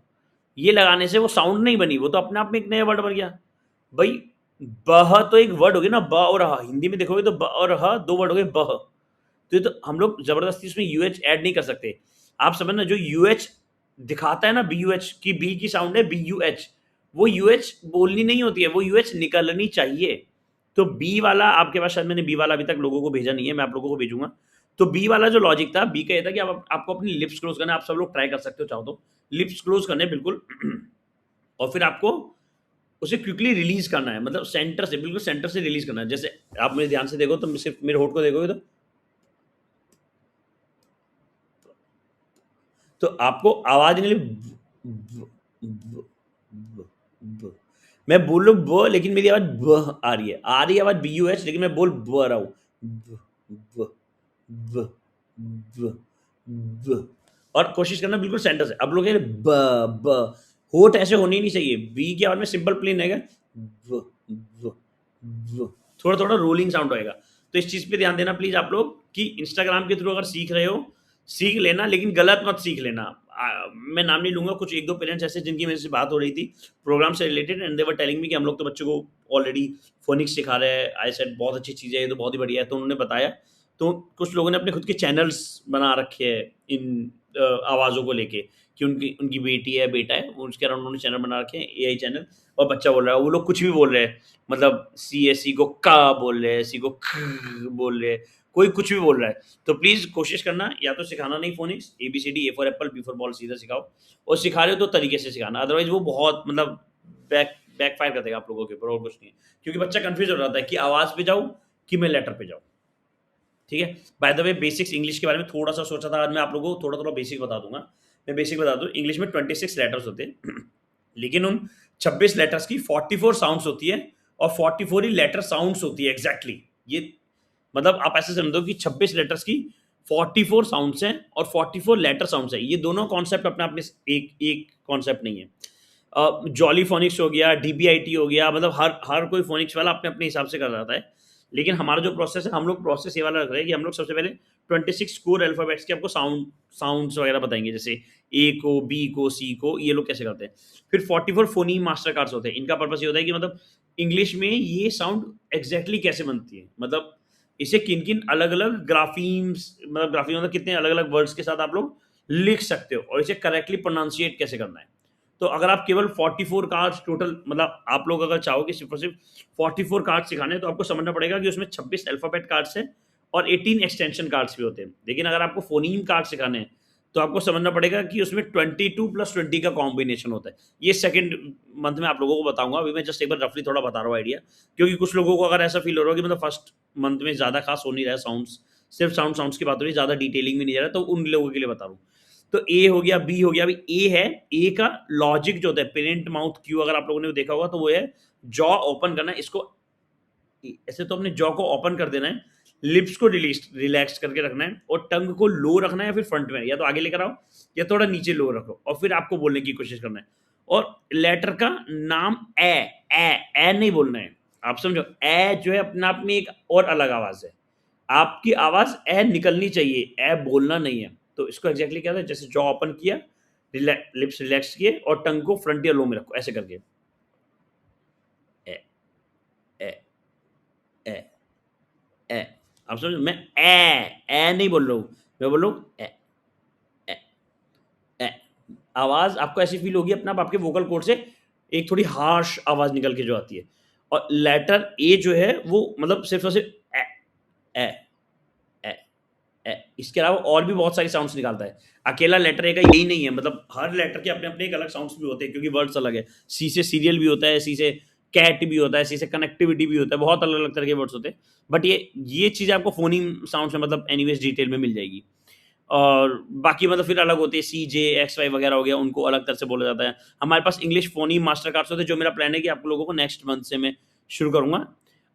ये लगाने से वो साउंड नहीं बनी, वो तो अपने आप में एक नया वर्ड बन गया। भाई, बह तो एक वर्ड हो गया ना, ब और ह, हिंदी में देखोगे तो ब और ह 2 वर्ड हो गए, बह। तो ये तो हम लोग ज़बरदस्ती उसमें यूएच ऐड नहीं कर सकते। आप समझना, जो यूएच दिखाता है ना, BUH की, बी की साउंड है BUH, वो यूएच बोलनी नहीं होती है, वो यूएच निकलनी चाहिए। तो बी वाला आपके पास, शायद मैंने बी वाला अभी तक लोगों को भेजा नहीं है, मैं आप लोगों को भेजूँगा। तो बी वाला जो लॉजिक था, बी का ये था कि आपको अपनी लिप्स क्लोज़ करना है, आप सब लोग ट्राई कर सकते हो चाहो तो। लिप्स क्लोज़ करने हैं बिल्कुल और फिर आपको उसे क्विकली रिलीज़ करना है, मतलब सेंटर से, बिल्कुल सेंटर से रिलीज़ करना है। जैसे आप मेरे ध्यान से देखो, तो सिर्फ मेरे होंठ को देखोगे तो आपको आवाज़ निकली ब, ब, ब, ब। मैं बोल रहा हूँ ब, लेकिन मेरी आवाज़ ब आ रही है, आवाज़ BUH, लेकिन मैं बोल ब रहा हूँ, ब, ब, ब, ब ब और कोशिश करना बिल्कुल सेंटर से। अब लोग कह रहे ब ब होठ ऐसे होने ही नहीं चाहिए। बी की आवाज में सिंपल प्लेन रहेगा व व व थोड़ा थोड़ा रोलिंग साउंड होएगा। तो इस चीज पे ध्यान देना प्लीज आप लोग कि इंस्टाग्राम के थ्रू अगर सीख रहे हो सीख लेना, लेकिन गलत मत सीख लेना। मैं नाम नहीं लूंगा, कुछ एक दो पेरेंट्स ऐसे जिनकी मेरे से बात हो रही थी प्रोग्राम से related, and they were telling me कि हम लोग तो बच्चों को ऑलरेडी फोनिक्स सिखा रहे हैं। आई सेड बहुत अच्छी चीज़ है, ये तो बहुत ही बढ़िया है। तो उन्होंने बताया, तो कुछ लोगों ने अपने खुद के चैनल्स बना रखे हैं इन आवाज़ों को लेके कि उनकी उनकी बेटी है बेटा है, वो उसके अराउंड उन्होंने चैनल बना रखे हैं एआई चैनल। और बच्चा बोल रहा है, वो लोग कुछ भी बोल रहे हैं, मतलब सी को का बोल रहे हैं, सी को ख बोल रहे हैं, कोई कुछ भी बोल रहा है। तो प्लीज़ कोशिश करना, या तो सिखाना नहीं phoenix, ABCD, A for Apple, B for ball सीधा सिखाओ, और सिखा रहे हो तो तरीके से सिखाना, अदरवाइज वो बहुत मतलब बैकफायर कर देगा आप लोगों के ऊपर, और कुछ नहीं है। क्योंकि बच्चा कंफ्यूज हो जाता है कि आवाज़ पे जाऊँ कि मैं लेटर पे जाऊँ। ठीक है? By the way basics English के बारे में थोड़ा-सा सोचा था, आज मैं आप लोगों को थोड़ा-थोड़ा बेसिक बता दूँगा। मैं बेसिक बता दूँ, इंग्लिश में 26 लेटर्स होते हैं, लेकिन उन 26 लेटर्स की 44 साउंड्स होती है, और 44 ही लेटर साउंड्स होती है एग्ज़ैक्टली। ये मतलब आप ऐसे समझो कि 26 लेटर्स की 44 साउंड्स हैं और 44 लेटर साउंड्स हैं। ये दोनों कॉन्सेप्ट अपने आप में एक एक कॉन्सेप्ट नहीं है। जॉली फोनिक्स हो गया, डीबीआईटी हो गया, मतलब हर हर कोई फोनिक्स वाला अपने अपने हिसाब से कर रहा है। लेकिन हमारा जो प्रोसेस है, हम लोग प्रोसेस ये वाला रख रहे हैं कि हम लोग सबसे पहले 26 कोर अल्फाबेट्स के आपको साउंड्स वगैरह बताएंगे, जैसे ए को, बी को, सी को, ये लोग कैसे करते हैं। फिर 44 फोनीम मास्टर कार्ड्स होते हैं। इनका पर्पस ये होता है कि मतलब इंग्लिश में ये साउंड एग्जैक्टली कैसे बनती है, मतलब इसे किन किन अलग अलग ग्राफीम्स, मतलब ग्राफीम मतलब कितने अलग अलग वर्ड्स के साथ आप लोग लिख सकते हो, और इसे करेक्टली प्रोनाउंसिएट कैसे करना है। तो अगर आप केवल 44 कार्ड्स टोटल, मतलब आप लोग अगर चाहो कि सिर्फ और सिर्फ 44 कार्ड सिखाने हैं, तो आपको समझना पड़ेगा कि उसमें 26 अल्फाबेट कार्ड्स हैं और 18 एक्सटेंशन कार्ड्स भी होते हैं। लेकिन अगर आपको फोनीम कार्ड सिखाने हैं, तो आपको समझना पड़ेगा कि उसमें 22+20 का कॉम्बिनेशन होता है। ये सेकंड मंथ में आप लोगों को बताऊंगा, अभी मैं जस्ट एक बार रफली थोड़ा बता रहा हूँ आइडिया, क्योंकि कुछ लोगों को अगर ऐसा फील हो रहा है कि मतलब फर्स्ट मंथ में ज़्यादा खास हो नहीं रहा है, साउंड्स सिर्फ साउंड्स की बात हो रही है, ज़्यादा डिटेलिंग में नहीं जा रहा है, तो उन लोगों के लिए बता रहा हूँ। तो ए हो गया, बी हो गया। अभी ए है, ए का लॉजिक जो होता है पेरेंट माउथ क्यू, अगर आप लोगों ने देखा होगा तो वो है जॉ ओपन करना है। इसको ऐसे तो अपने जॉ को ओपन कर देना है, लिप्स को रिलैक्स करके रखना है, और टंग को लो रखना है, या फिर फ्रंट में, या तो आगे लेकर आओ या थोड़ा नीचे लो रखो, और फिर आपको बोलने की कोशिश करना है। और लेटर का नाम ए नहीं बोलना है। आप समझो, ए जो है अपने आप में एक और अलग आवाज है। आपकी आवाज ए निकलनी चाहिए, ए बोलना नहीं है। तो इसको एग्जैक्टली क्या होता है, जैसे जॉ ओपन किया, लिप्स रिलैक्स किए, और टंग को फ्रंट या लो में रखो, ऐसे करके ए ए ए ए। आप समझो, मैं ए नहीं बोल रहा हूँ, मैं बोल रहा हूँ ए ए ए। आवाज आपको ऐसी फील होगी अपने आप, आपके वोकल कोड से एक थोड़ी हार्श आवाज निकल के जो आती है। और लेटर ए जो है वो मतलब सिर्फ और सिर्फ ए ए ए इसके अलावा और भी बहुत सारी साउंड्स निकालता है। अकेला लेटर ए का यही नहीं है, मतलब हर लेटर के अपने अपने एक अलग साउंड्स भी होते हैं, क्योंकि वर्ड्स अलग है। सी से सीरियल भी होता है, सी से कैट भी होता है, सी से कनेक्टिविटी भी होता है, बहुत अलग अलग तरह के वर्ड्स होते हैं। बट ये चीज़ आपको फोनिंग साउंड्स में मतलब एनीवेज डिटेल में मिल जाएगी। और बाकी मतलब फिर अलग होते हैं, सी जे एक्स वाई वगैरह हो गया, उनको अलग तरह से बोला जाता है। हमारे पास इंग्लिश फोनीम मास्टर कार्ड्स होते हैं, जो मेरा प्लान है कि आप लोगों को नेक्स्ट मंथ से मैं शुरू करूँगा।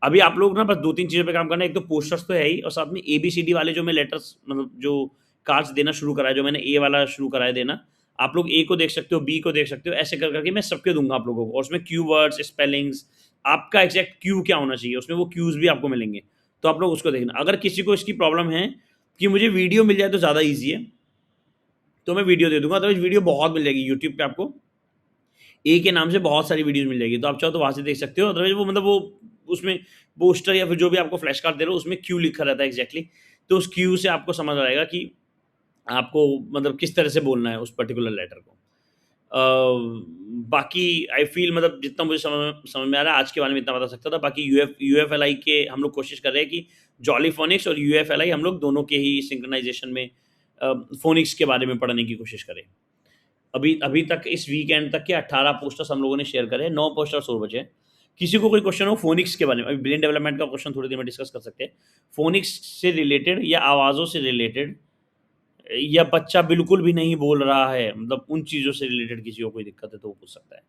अभी आप लोग ना बस 2-3 चीज़ों पे काम करना है। एक तो पोस्टर्स तो है ही, और साथ में एबीसीडी वाले जो मैं लेटर्स मतलब जो कार्ड्स देना शुरू करा है, जो मैंने ए वाला शुरू करा है देना, आप लोग ए को देख सकते हो, बी को देख सकते हो, ऐसे कर करके मैं सबके दूंगा आप लोगों को। और उसमें क्यू वर्ड्स, स्पेलिंग्स, आपका एग्जैक्ट क्यू क्या होना चाहिए, उसमें वो क्यूज भी आपको मिलेंगे। तो आप लोग उसको देखना। अगर किसी को इसकी प्रॉब्लम है कि मुझे वीडियो मिल जाए तो ज़्यादा ईजी है, तो मैं वीडियो दे दूंगा। अदरवाइज वीडियो बहुत मिल जाएगी यूट्यूब पे, आपको ए के नाम से बहुत सारी वीडियोस मिल जाएगी, तो आप चाहो तो वहाँ से देख सकते हो। अदरवाइज वो मतलब वो उसमें पोस्टर या फिर जो भी आपको फ्लैश कार्ड दे रहे हो, उसमें क्यू लिखा रहता है एग्जैक्टली। तो उस क्यू से आपको समझ आएगा कि आपको मतलब किस तरह से बोलना है उस पर्टिकुलर लेटर को। बाकी आई फील मतलब जितना मुझे समझ में आ रहा है, आज के बारे में इतना बता सकता था। बाकी यूएफएलआई के हम लोग कोशिश कर रहे हैं कि जॉली फोनिक्स और यूएफएलआई हम लोग दोनों के ही सिंक्रोनाइजेशन में फोनिक्स के बारे में पढ़ने की कोशिश करें। अभी अभी तक इस वीकेंड तक के 18 पोस्टर्स हम लोगों ने शेयर करे, 9 पोस्टर्स और बचे हैं। किसी को कोई क्वेश्चन हो फोनिक्स के बारे में, अभी ब्रेन डेवलपमेंट का क्वेश्चन थोड़ी देर में डिस्कस कर सकते हैं। फोनिक्स से रिलेटेड या आवाज़ों से रिलेटेड, या बच्चा बिल्कुल भी नहीं बोल रहा है, मतलब उन चीज़ों से रिलेटेड किसी को कोई दिक्कत है तो वो पूछ सकता है।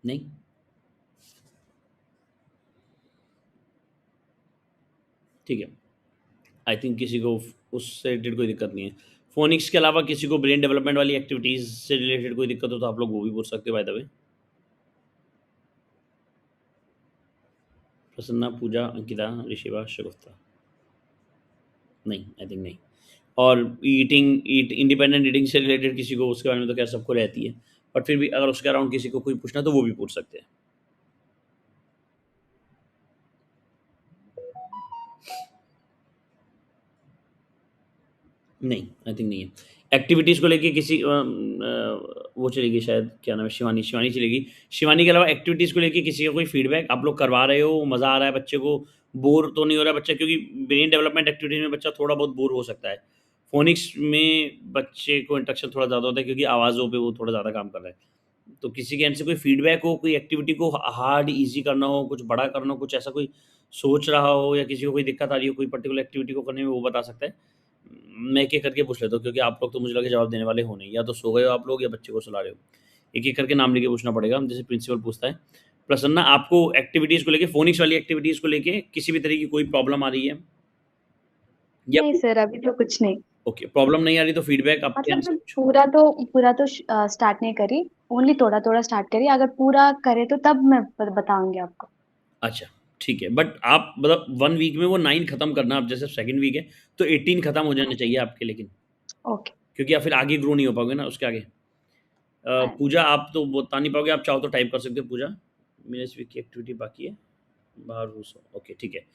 नहीं? ठीक है, आई थिंक किसी को उससे रिलेटेड कोई दिक्कत नहीं है। फोनिक्स के अलावा किसी को ब्रेन डेवलपमेंट वाली एक्टिविटीज़ से रिलेटेड कोई दिक्कत हो तो आप लोग वो भी पूछ सकते हो बाय द वे। प्रसन्ना, पूजा, अंकिता, ऋषिवा, शगुफ्ता, नहीं आई थिंक नहीं। और इंडिपेंडेंट ईटिंग से रिलेटेड किसी को, उसके बारे में तो क्या सबको रहती है, बट फिर भी अगर उसके अराउंड किसी को कोई पूछना तो वो भी पूछ सकते हैं। नहीं आई थिंक नहीं है। एक्टिविटीज़ को लेके किसी वो चलेगी शायद, क्या नाम है, शिवानी चलेगी। शिवानी के अलावा एक्टिविटीज़ को लेके किसी का कोई फीडबैक आप लोग करवा रहे हो, मज़ा आ रहा है बच्चे को, बोर तो नहीं हो रहा है बच्चा, क्योंकि ब्रेन डेवलपमेंट एक्टिविटीज़ में बच्चा थोड़ा बहुत बोर हो सकता है। फोनिक्स में बच्चे को इंटरेक्शन थोड़ा ज़्यादा होता है क्योंकि आवाज़ों पे वो थोड़ा ज़्यादा काम कर रहा है। तो किसी के एंड से कोई फीडबैक हो, कोई एक्टिविटी को हार्ड ईज़ी करना हो, कुछ बड़ा करना हो, कुछ ऐसा कोई सोच रहा हो, या किसी को कोई दिक्कत आ रही हो कोई पर्टिकुलर एक्टिविटी को करने में, वो बता सकता है। मैं एक-एक करके पूछ लेता हूँ क्योंकि आप लोग तो मुझे लगा जवाब देने वाले हो नहीं, या तो सो गए हो आप लोग या बच्चे को सुला रहे हो। एक-एक करके नाम लेके पूछना पड़ेगा, जैसे प्रिंसिपल पूछता है। प्रसन्ना, आपको एक्टिविटीज़ को लेके, फोनिक्स वाली एक्टिविटीज़ को लेके किसी भी तरह की कोई प्रॉब्लम आ रही है? या नहीं सर, अभी तो कुछ नहीं। ओके, प्रॉब्लम नहीं आ रही तो फीडबैक आपके मतलब एंड से मैं कुछ? पूरा तो स्टार्ट नहीं करी, ओनली थोड़ा-थोड़ा स्टार्ट करी। अगर पूरा करे तो तब मैं बताऊँगी आपको। अच्छा, ठीक है। बट आप मतलब 1 वीक में वो 9 खत्म करना, अब जैसे सेकंड वीक है, तो 18 खत्म हो जाने चाहिए आपके, लेकिन ओके। क्योंकि आप फिर आगे ग्रो नहीं हो पाओगे ना उसके आगे। हाँ। पूजा, आप तो बता नहीं पाओगे, आप चाहो तो टाइप कर सकते हो पूजा। मेरे इस वीक की एक्टिविटी बाकी है, बाहर घुसो, ओके ठीक है।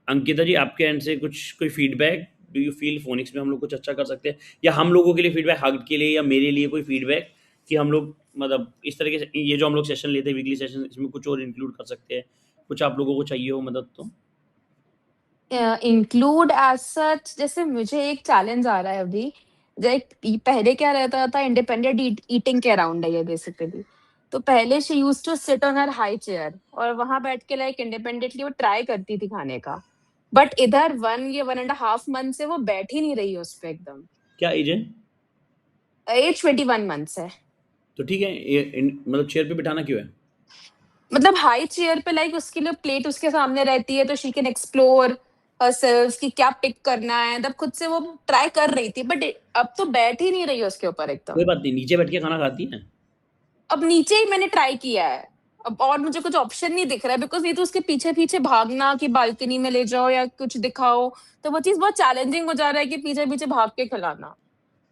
अंकिता जी, आपके एंड से कुछ कोई feedback, do you feel phoenix में हम लोग कुछ अच्छा कर सकते हैं, या हम लोगों के लिए फीडबैक, हग के लिए या मेरे लिए कोई फीडबैक, कि हम लोग मतलब इस तरीके से ये जो हम लोग सेशन लेते हैं वीकली सेशन, इसमें कुछ और इंक्लूड कर सकते हैं, कुछ आप लोगों को चाहिए हो मदद तो? इंक्लूड एज सच, जैसे मुझे एक चैलेंज आ रहा है अभी। पहले क्या रहता था, इंडिपेंडेंट ईटिंग के अराउंड है ये बेसिकली। तो पहले she used to sit on her high chair और वहां बैठ के लाइक इंडिपेंडेंटली वो ट्राई करती थी खाने का। बट इधर 1 या 1.5 मंथ से वो बैठ ही नहीं रही है उस पे एकदम। क्या एज है? एज 21 मंथ्स है। तो ठीक है, मतलब चेयर पे बिठाना क्यों है? मतलब हाई चेयर पे लाइक उसके लिए प्लेट उसके सामने रहती है तो शी कैन एक्सप्लोर हरसेल्फ कि क्या पिक करना है, तब खुद से वो ट्राई कर रही थी। बट अब तो बैठ ही नहीं रही है उसके ऊपर कोई एकदम। बात नहीं, नीचे बैठ के खाना खाती है। अब नीचे ही मैंने ट्राई किया है। अब और मुझे कुछ ऑप्शन नहीं दिख रहा है बिकॉज ये तो उसके पीछे पीछे भागना कि बालकनी में ले जाओ या कुछ दिखाओ, तो वो चीज बहुत चैलेंजिंग हो जा रहा है कि पीछे पीछे भाग के खिलाना।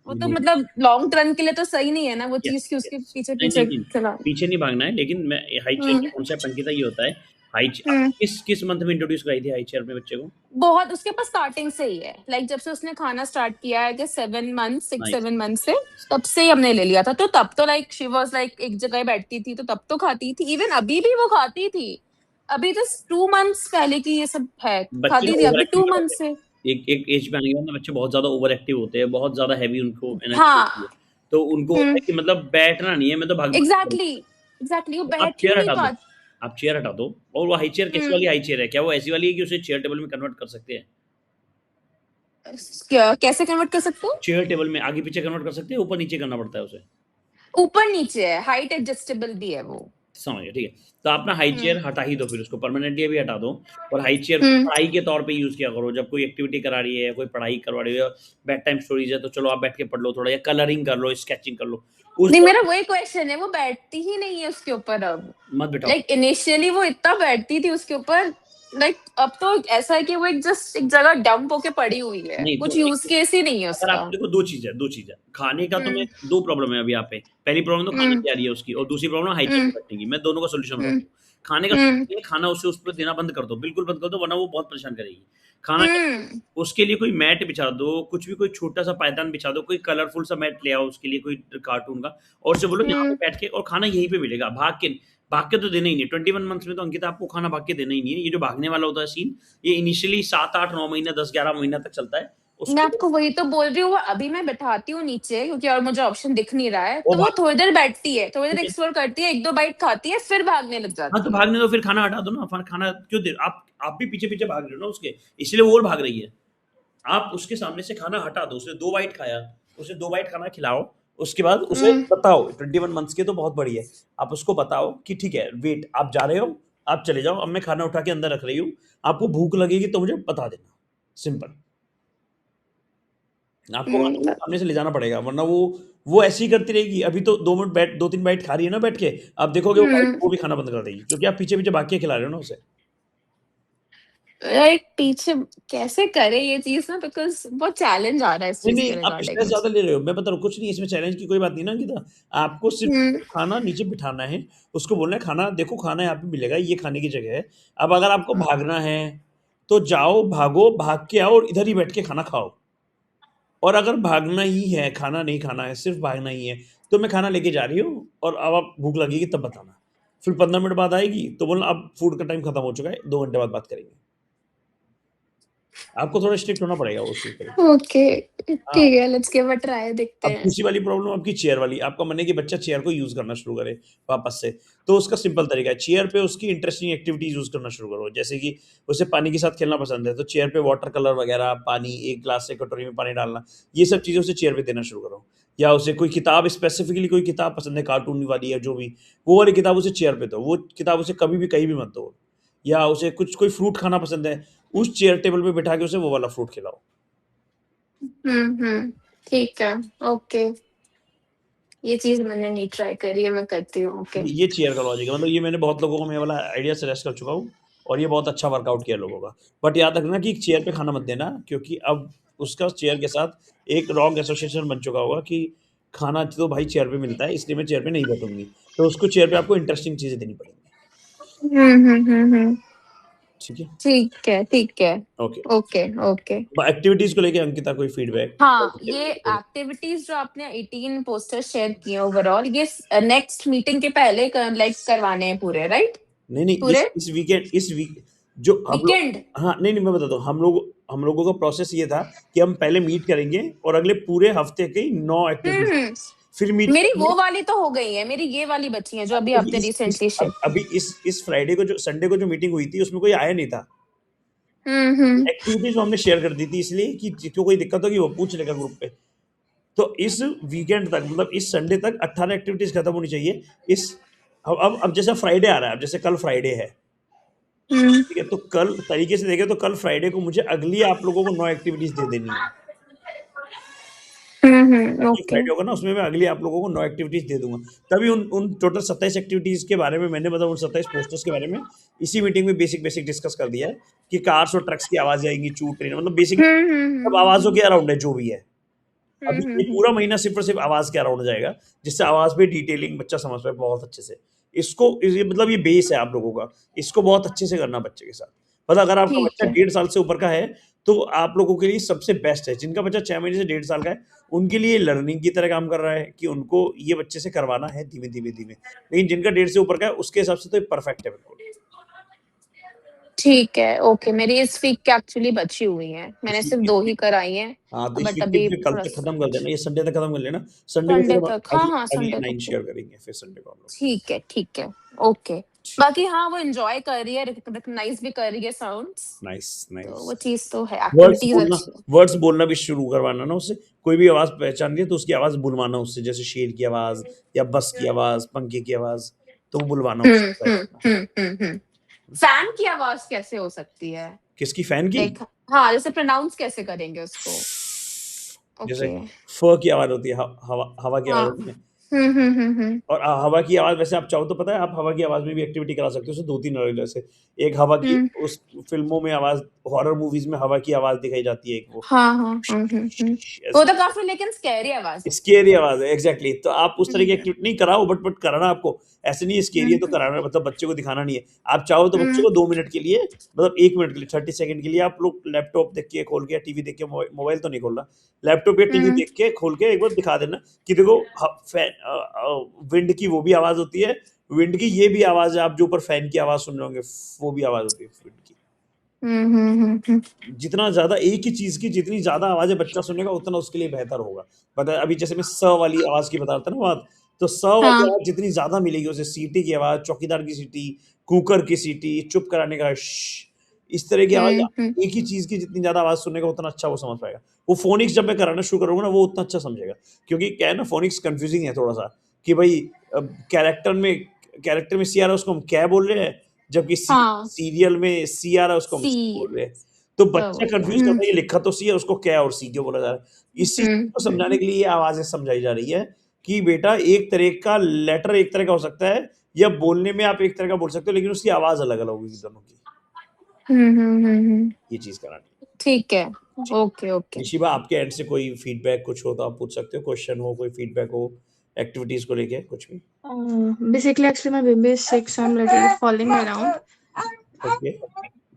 वो तो नहीं, मतलब लॉन्ग टर्म के लिए तो सही नहीं है ना वो यस, चीज कि उसके यस। पीछे नहीं, नहीं, पीछे नहीं, खिलाना। पीछे नहीं भागना है, लेकिन मैं हाई चेयर का हम्म। कॉन्सेप्ट अंकिता ये होता है। हाई चे आप हम्म। किस मंथ में इंट्रोड्यूस कराई थी हाई चेयर अपने बच्चे को? बहुत उसके पास स्टार्टिंग से ही है, लाइक जब से उसने खाना स्टार्ट किया है कि 7 मंथ सिक्स नाइस। 7 मंथ से, तब से ही हमने ले लिया था। तो तब तो लाइक शी वाज लाइक एक जगह बैठती थी तो तब तो खाती थी, इवन अभी भी वो खाती थी। अभी तो 2 मंथ्स पहले की ये सब है, बच्चे ना खाती थी ओवर अभी एक्टिव टू क्या मंथ होते हैं, से। एक एज पे आने के बाद ना बच्चे बहुत ज़्यादा ओवर एक्टिव होते हैं, बहुत ज़्यादा हैवी उनको एनर्जी होती है। हाँ। तो उनको होता हम्म। है कि मतलब बैठना नहीं है, मैं तो भाग-भाग के एग्जैक्टली, करूँगा। एग्जैक्टली वो तो आप बैठ ही चेयर नहीं हटा दो, पाती। आप चेयर हटा दो। और वो हाई चेयर कैसी हम्म। वाली हाई चेयर है? क्या वो ऐसी वाली है कि उसे चेयर टेबल में कन्वर्ट कर सकते हैं? कैसे कन्वर्ट कर सकते हो? चेयर टेबल में आगे-पीछे कन्वर्ट कर सकते हैं, ऊपर-नीचे करना पड़ता है उसे? ऊपर नीचे है, हाइट एडजस्टेबल भी है वो। समझ गया, ठीक है। तो आप ना हाई हम्म। चेयर हटा ही दो, फिर उसको परमानेंटली अभी हटा दो। और हाई चेयर को हम्म। पढ़ाई के तौर पे यूज़ किया करो। जब कोई एक्टिविटी करा रही है, कोई पढ़ाई करवा रही है, बेड टाइम स्टोरीज़ है, तो चलो आप बैठ के पढ़ लो थोड़ा, या कलरिंग कर लो, स्केचिंग कर लो। उस नहीं, मेरा दौरान वही क्वेश्चन है, वो बैठती ही नहीं है उसके ऊपर अब। मत बिठाओ। लाइक इनिशियली वो इतना बैठती थी उसके ऊपर, लाइक अब तो ऐसा है कि वो एक जस्ट एक जगह डंप होके पड़ी हुई है, नहीं तो कुछ यूज देखो, केस ही नहीं है अगर उसका। आप देखो 2 चीज़ है। खाने का तो मैं हम्म। 2 प्रॉब्लम है अभी यहाँ पे। पहली प्रॉब्लम तो खाने हम्म। की आ रही है उसकी, और दूसरी प्रॉब्लम हाई चेयर हम्म। पे बैठने की। मैं दोनों का सॉल्यूशन बताता हम्म। हूँ। खाने का हम्म। सॉल्यूशन है, खाना उसे उस पे देना बंद कर दो, बिल्कुल बंद कर दो, वरना वो बहुत परेशान करेगी। खाना क्या करो, हम्म। उसके लिए कोई मैट बिछा दो, कुछ भी कोई छोटा-सा पायदान बिछा दो, कोई कलरफुल सा मैट ले आओ उसके लिए, कोई कार्टून का, और उसे बोलो यहाँ पे हम्म। बैठ के, और खाना यहीं पे मिलेगा, भाग के तो देना ही नहीं है। 21 मंथ्स में तो अंकिता आपको खाना भाग के देना ही नहीं है। ये जो भागने वाला होता है सीन, ये इनिशियली 7, 8, 9 महीने, 10, 11 महीना तक चलता है। मैं उसके बाद आपको वही तो बोल रही हूँ, अभी मैं बैठाती हूँ नीचे क्योंकि और मुझे ऑप्शन दिख नहीं रहा है, वो तो वो भाग थोड़ी देर बैठती है, थोड़ी देर ठीक है। एक्सप्लोर करती है, 1-2 बाइट खाती है, फिर भागने लग हाँ, तो जाती है। भागने दो, फिर खाना हटा दो ना। खाना क्यों दे, आप भी पीछे-पीछे भाग रहे हो ना उसके, इसलिए वो और भाग रही है। आप उसके सामने से खाना हटा दो, उसने 2 बाइट खाया, उसे 2 बाइट खाना खिलाओ, उसके बाद उसे हम्म। बताओ, 21 मंथ्स के तो बहुत बड़ी है। आप उसको बताओ कि ठीक है, वेट, आप जा रहे हो, आप चले जाओ, अब मैं खाना उठा के अंदर रख रही हूँ, आपको भूख लगेगी तो मुझे बता देना। सिंपल। आपको खाना वो सामने से ले जाना पड़ेगा, वरना वो ऐसे ही करती रहेगी। अभी तो 2 मिनट 2-3 बाइट खा रही है ना बैठ के, आप देखोगे वो भी खाना बंद कर देगी, क्योंकि आप पीछे-पीछे भाग के खिला रहे हो ना उसे। लाइक पीछे कैसे करे ये चीज़ ना, बिकॉज़ बहुत चैलेंज आ रहा है इस नहीं, चीज़ नहीं, के आप रिगार्डिंग स्ट्रेस मुझे। ज़्यादा ले रहे हो। मैं बता रहा हूँ, कुछ नहीं इसमें चैलेंज की कोई बात नहीं ना अंकिता। आपको सिर्फ़ हुँ, खाना नीचे बिठाना है, उसको बोलना है खाना देखो खाना यहाँ पे मिलेगा, ये खाने की जगह है। अब अगर आपको भागना है, तो जाओ, भागो, भाग के आओ और इधर ही बैठ के खाना खाओ। और अगर भागना ही है, खाना नहीं खाना है, सिर्फ़ भागना ही है, तो मैं खाना लेके जा रही हूँ और अब आप भूख लगेगी तब बताना। फिर 15 मिनट बाद आएगी, तो बोलना अब फूड का टाइम खत्म हो चुका है, 2 घंटे बाद बात करेंगे। आपको थोड़ा स्ट्रिक्ट होना पड़ेगा उस चीज़ के लिए। ओके, हाँ। ठीक है, लेट्स गिव अ ट्राई, देखते अब हैं। दूसरी वाली प्रॉब्लम आपकी चेयर वाली। आपका मन है कि बच्चा चेयर को यूज़ करना शुरू करे वापस से। तो उसका सिंपल तरीका है, चेयर पे उसकी इंटरेस्टिंग एक्टिविटीज़ यूज़ करना शुरू करो। जैसे कि उसे पानी के साथ खेलना पसंद है, तो चेयर पे वाटर कलर वगैरह, पानी, एक ग्लास से कटोरी में पानी डालना, ये सब चीज़ें उसे चेयर पे देना शुरू करो। या उसे कोई किताब स्पेसिफिकली कोई किताब पसंद है, कार्टून वाली या जो भी, वो वाली किताब उसे चेयर पे दो। वो किताब उसे कभी भी कहीं भी मत दो। या उसे कोई फ्रूट खाना पसंद है, उस चेयर टेबल पे बिठा के उसे वो वाला फ्रूट खिलाओ। ठीक है, ओके। ये चीज़ मैंने नहीं ट्राई करी है, मैं करती हूँ, ओके। ये चेयर का लॉजिक है, मतलब ये मैंने बहुत लोगों को मैं वाला आइडिया सजेस्ट कर चुका हूँ और ये बहुत अच्छा वर्कआउट किया लोगों का। बट याद रखना कि चेयर पे खाना मत देना, क्योंकि अब उसका चेयर के साथ एक रॉन्ग एसोसिएशन बन चुका होगा कि खाना तो भाई चेयर पे मिलता है, इसलिए मैं चेयर पे नहीं बैठूँगी। तो उसको चेयर पे आपको इंटरेस्टिंग चीज़ें देनी पड़ेंगी। हुँ। ठीक है? ठीक है। ओके। Okay, okay. एक्टिविटीज़ को लेके अंकिता कोई फीडबैक? हाँ, ये एक्टिविटीज़ जो आपने 18 पोस्टर्स शेयर किए ओवरऑल, ये नेक्स्ट मीटिंग के पहले लाइक करवाने हैं पूरे, राइट? नहीं, नहीं, पूरे इस वीकेंड इस वीक जो हम लोग। वीकेंड? हाँ, नहीं, नहीं, मैं बताता हूँ। हम लोगों का प्रोसेस ये था कि हम पहले मीट करेंगे और अगले पूरे हफ्ते की 9 एक्टिविटीज़ हुँ, करेंगे। फिर मीट मेरी करेंगे। वो वाली तो हो गई है, मेरी ये वाली बची है जो अभी अभी आपने रिसेंटली शेयर की। अभी इस फ्राइडे को जो संडे को जो मीटिंग हुई थी, उसमें कोई आया नहीं था। हुँ। एक्टिविटीज़ हमने शेयर कर दी थी इसलिए कि जिसको कोई दिक्कत होगी वो पूछ लेगा ग्रुप पे। तो इस वीकेंड तक, मतलब इस संडे तक 18 एक्टिविटीज़ खत्म होनी चाहिए। इस अब जैसे फ्राइडे आ रहा है, अब जैसे कल फ्राइडे है, हुँ, ठीक है? तो कल तरीके से देखें तो कल फ्राइडे को मुझे अगली आप लोगों को 9 एक्टिविटीज़ दे देनी है। अगली ओके। फ्राइडे होगा ना, उसमें मैं अगली आप लोगों को 9 एक्टिविटीज़ दे दूँगा। तभी उन टोटल 27 एक्टिविटीज़ के बारे में मैंने, मतलब उन 27 पोस्टर्स के बारे में इसी मीटिंग में बेसिक डिस्कस कर दिया है कि कार्स और ट्रक्स की आवाज़ें आएँगी, चू ट्रेन, मतलब बेसिक सब आवाज़ों के अराउंड है जो भी है। अभी ये पूरा महीना सिर्फ़ और सिर्फ़ आवाज़ के अराउंड जाएगा, जिससे आवाज़ पे डिटेलिंग बच्चा समझ पाए बहुत अच्छे से। ये मतलब ये बेस है आप लोगों का, इसको बहुत अच्छे से करना बच्चे के साथ। मतलब अगर आपका ठीक बच्चा है। 1.5 साल से ऊपर का है, तो आप लोगों के लिए सबसे बेस्ट है। जिनका बच्चा 6 महीने से 1.5 साल का है, उनके लिए लर्निंग की तरह काम कर रहा है कि उनको ये बच्चे से करवाना है धीमे-धीमे। लेकिन जिनका 1.5 से ऊपर का है, उसके हिसाब से तो ये परफेक्ट है बिल्कुल। ठीक है, ओके, मेरी इस वीक की एक्चुअली बची हुई हैं। इस मैंने वीक सिर्फ़ 2 की ही कराई हैं, हाँ, तो इस बट वीक की अभी फिर कल तक थोड़ा-सा खत्म कर देना, ये संडे तक खत्म कर लेना। संडे को फिर संडे हम तक, हाँ, अगली संडे 9 तक तो शेयर करेंगे फिर संडे को हम लोग। ठीक है, ओके। बाकी हाँ, वो एन्जॉय कर रही है, रिकॉग्नाइज़ भी कर रही है साउंड्स, नाइस, तो नाइस। वो चीज़ तो है, वर्ड्स एक्टिविटीज़ बोलना अच्छी है। वर्ड्स बोलना भी शुरू करवाना ना उससे। कोई भी आवाज़ पहचान रही है तो उसकी आवाज़ बुलवाना उससे, जैसे शेर की आवाज़ या बस की आवाज़, पंखे की आवाज़, तो वो बुलवाना हुँ, उससे ट्राई हुँ, करना। हुँ, हुँ, हुँ। फैन की आवाज़ कैसे हो सकती है? किसकी? फैन की? लाइक हाँ, जैसे प्रोनाउंस कैसे करेंगे उसको? जैसे ओके, फ़ की आवाज़ होती है, ह हवा हवा की आवाज़ हाँ। होती है। हुँ। और हवा की आवाज़ वैसे आप चाहो तो पता है आप हवा की आवाज़ में भी एक्टिविटी करा सकते हो, उसमें 2-3 अलग जैसे एक हवा की हुँ, उस फ़िल्मों में आवाज़, हॉरर मूवीज़ में हवा की आवाज़ दिखाई जाती है एक वो। हाँ। हुँ। वो ऐसे तो काफ़ी लेकिन स्कैरी आवाज़ होती है। स्केरी आवाज़ है, एग्ज़ैक्टली। तो आप उस तरह की हुँ, एक्टिविटी नहीं कराओ, बट कराना आपको। ऐसे नहीं है स्केरी है तो हुँ, कराना, मतलब बच्चे को दिखाना नहीं है। आप चाहो तो बच्चे हुँ, को 2 मिनट के लिए, मतलब 1 मिनट के लिए, 30 सेकंड के लिए आप लोग लैपटॉप देख के खोल के या टीवी देख के, मोबाइल तो नहीं खोलना। लैपटॉप या टीवी हुँ, देख के खोल के एक बार दिखा देना कि देखो विंड की वो भी आवाज़ होती है, विंड की ये भी आवाज़ है, आप जो ऊपर फैन की आवाज़ सुन रहे होंगे, वो भी आवाज़ होती है विंड की। हुँ। जितना ज़्यादा एक ही चीज़ की जितनी ज़्यादा आवाज़ें बच्चा सुनेगा, उतना उसके लिए बेहतर होगा। पता है, अभी जैसे मैं स वाली आवाज़ की बता रहा था ना बात, तो स वाली हाँ। आवाज़ जितनी ज़्यादा मिलेगी उसे, सीटी की आवाज़, चौकीदार की सीटी, कुकर की सीटी, चुप कराने का इस तरह की आवाज़, हुँ। एक ही चीज़ की जितनी ज़्यादा आवाज़ सुनेगा, उतना अच्छा वो समझ पाएगा। वो फ़ोनिक्स जब मैं कराना शुरू करूँगा ना, वो उतना अच्छा समझेगा। क्योंकि क्या है ना, फ़ोनिक्स कन्फ्यूज़िंग है थोड़ा-सा कि भई कैरेक्टर में सी आ रहा है उसको हम कै बोल रहे हैं, जबकि हाँ, सीरियल में सी आ रहा है उसको हम सी सी बोल रहे हैं। तो तो बच्चा कंफ्यूज होता है, ये लिखा तो सी है, उसको क्या और सी क्यों बोला जा रहा है। इस चीज को समझाने के लिए ये आवाजें समझाई जा रही है कि बेटा एक तरह का लेटर एक तरह का हो सकता है, या बोलने में आप एक तरह का बोल सकते हो, लेकिन उसकी आवाज अलग अलग होगी दोनों की। ये चीज करानी। ठीक है, ओके ओके। निशिबा, आपके एंड से कोई फीडबैक कुछ हो तो आप पूछ सकते हो, क्वेश्चन हो, कोई फीडबैक हो एक्टिविटीज को लेके कुछ भी। Basically, actually, my baby is sick, so I'm literally falling around. Okay,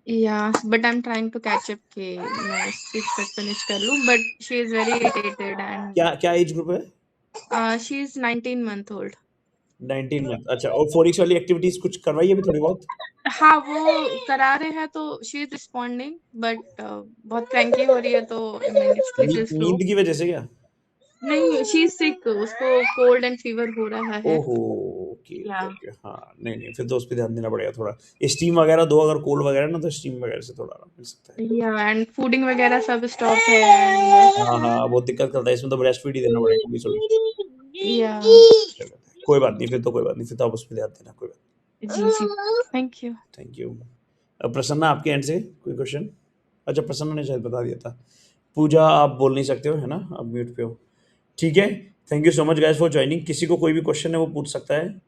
Yeah, but I'm trying to catch up कि मैं 6 तक finish कर लूँ. But she is very irritated and क्या क्या एज ग्रुप है? she is 19 month old. 19 month. अच्छा, और फोनिक्स वाली एक्टिविटीज कुछ करवाई है अभी थोड़ी बहुत? हाँ, वो करा रहे हैं तो she is responding, but बहुत cranky हो रही है तो I mean it's little slow. नींद की वजह से क्या? नहीं, she is sick, उसको cold and fever हो रहा है. ओहो, ओके Yeah. ओके, हाँ, नहीं नहीं, फिर तो उस पर ध्यान देना पड़ेगा थोड़ा। स्टीम वगैरह दो, अगर कोल्ड वगैरह ना, तो स्टीम वगैरह से थोड़ा आराम मिल सकता है। Yeah, and fooding वगैरह सब stop है and हाँ हाँ, बहुत दिक्कत करता है इसमें, तो ब्रेस्ट फीड ही देना पड़ेगा अभी थोड़ी। yeah. कोई बात नहीं, फिर तो कोई बात नहीं, फिर तो आप उस पर ध्यान देना, कोई बात जी, thank you. Thank you. अब प्रसन्ना, आपके एंड से कोई क्वेश्चन? अच्छा, प्रसन्ना ने शायद बता दिया था। पूजा, आप बोल नहीं सकते हो, है ना, आप म्यूट पे हो। ठीक है, thank you so much guys for joining. किसी को कोई भी क्वेश्चन है वो पूछ सकता है,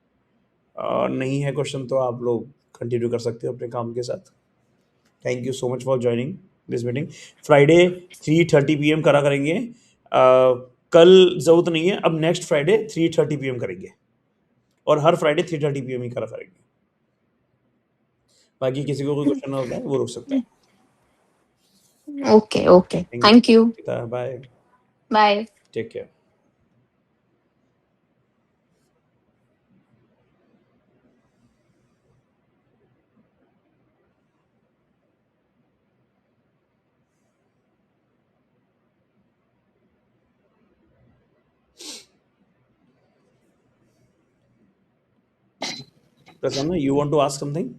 नहीं है क्वेश्चन तो आप लोग कंटिन्यू कर सकते हो अपने काम के साथ। Thank you so much for joining this meeting. Friday 3:30 PM करा करेंगे। कल ज़रूरत नहीं है, अब नेक्स्ट फ्राइडे 3:30 PM करेंगे, और हर फ्राइडे 3:30 PM ही करा करेंगे। बाकी किसी को कोई क्वेश्चन होता है वो रुक सकता है। Okay okay, thank you, bye, bye. Take care. Prasanna, you want to ask something?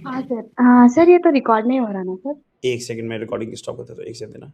हाँ सर, हाँ सर, ये तो रिकॉर्ड नहीं हो रहा ना सर? एक सेकंड में रिकॉर्डिंग स्टॉप करता, तो एक सेकंड देना।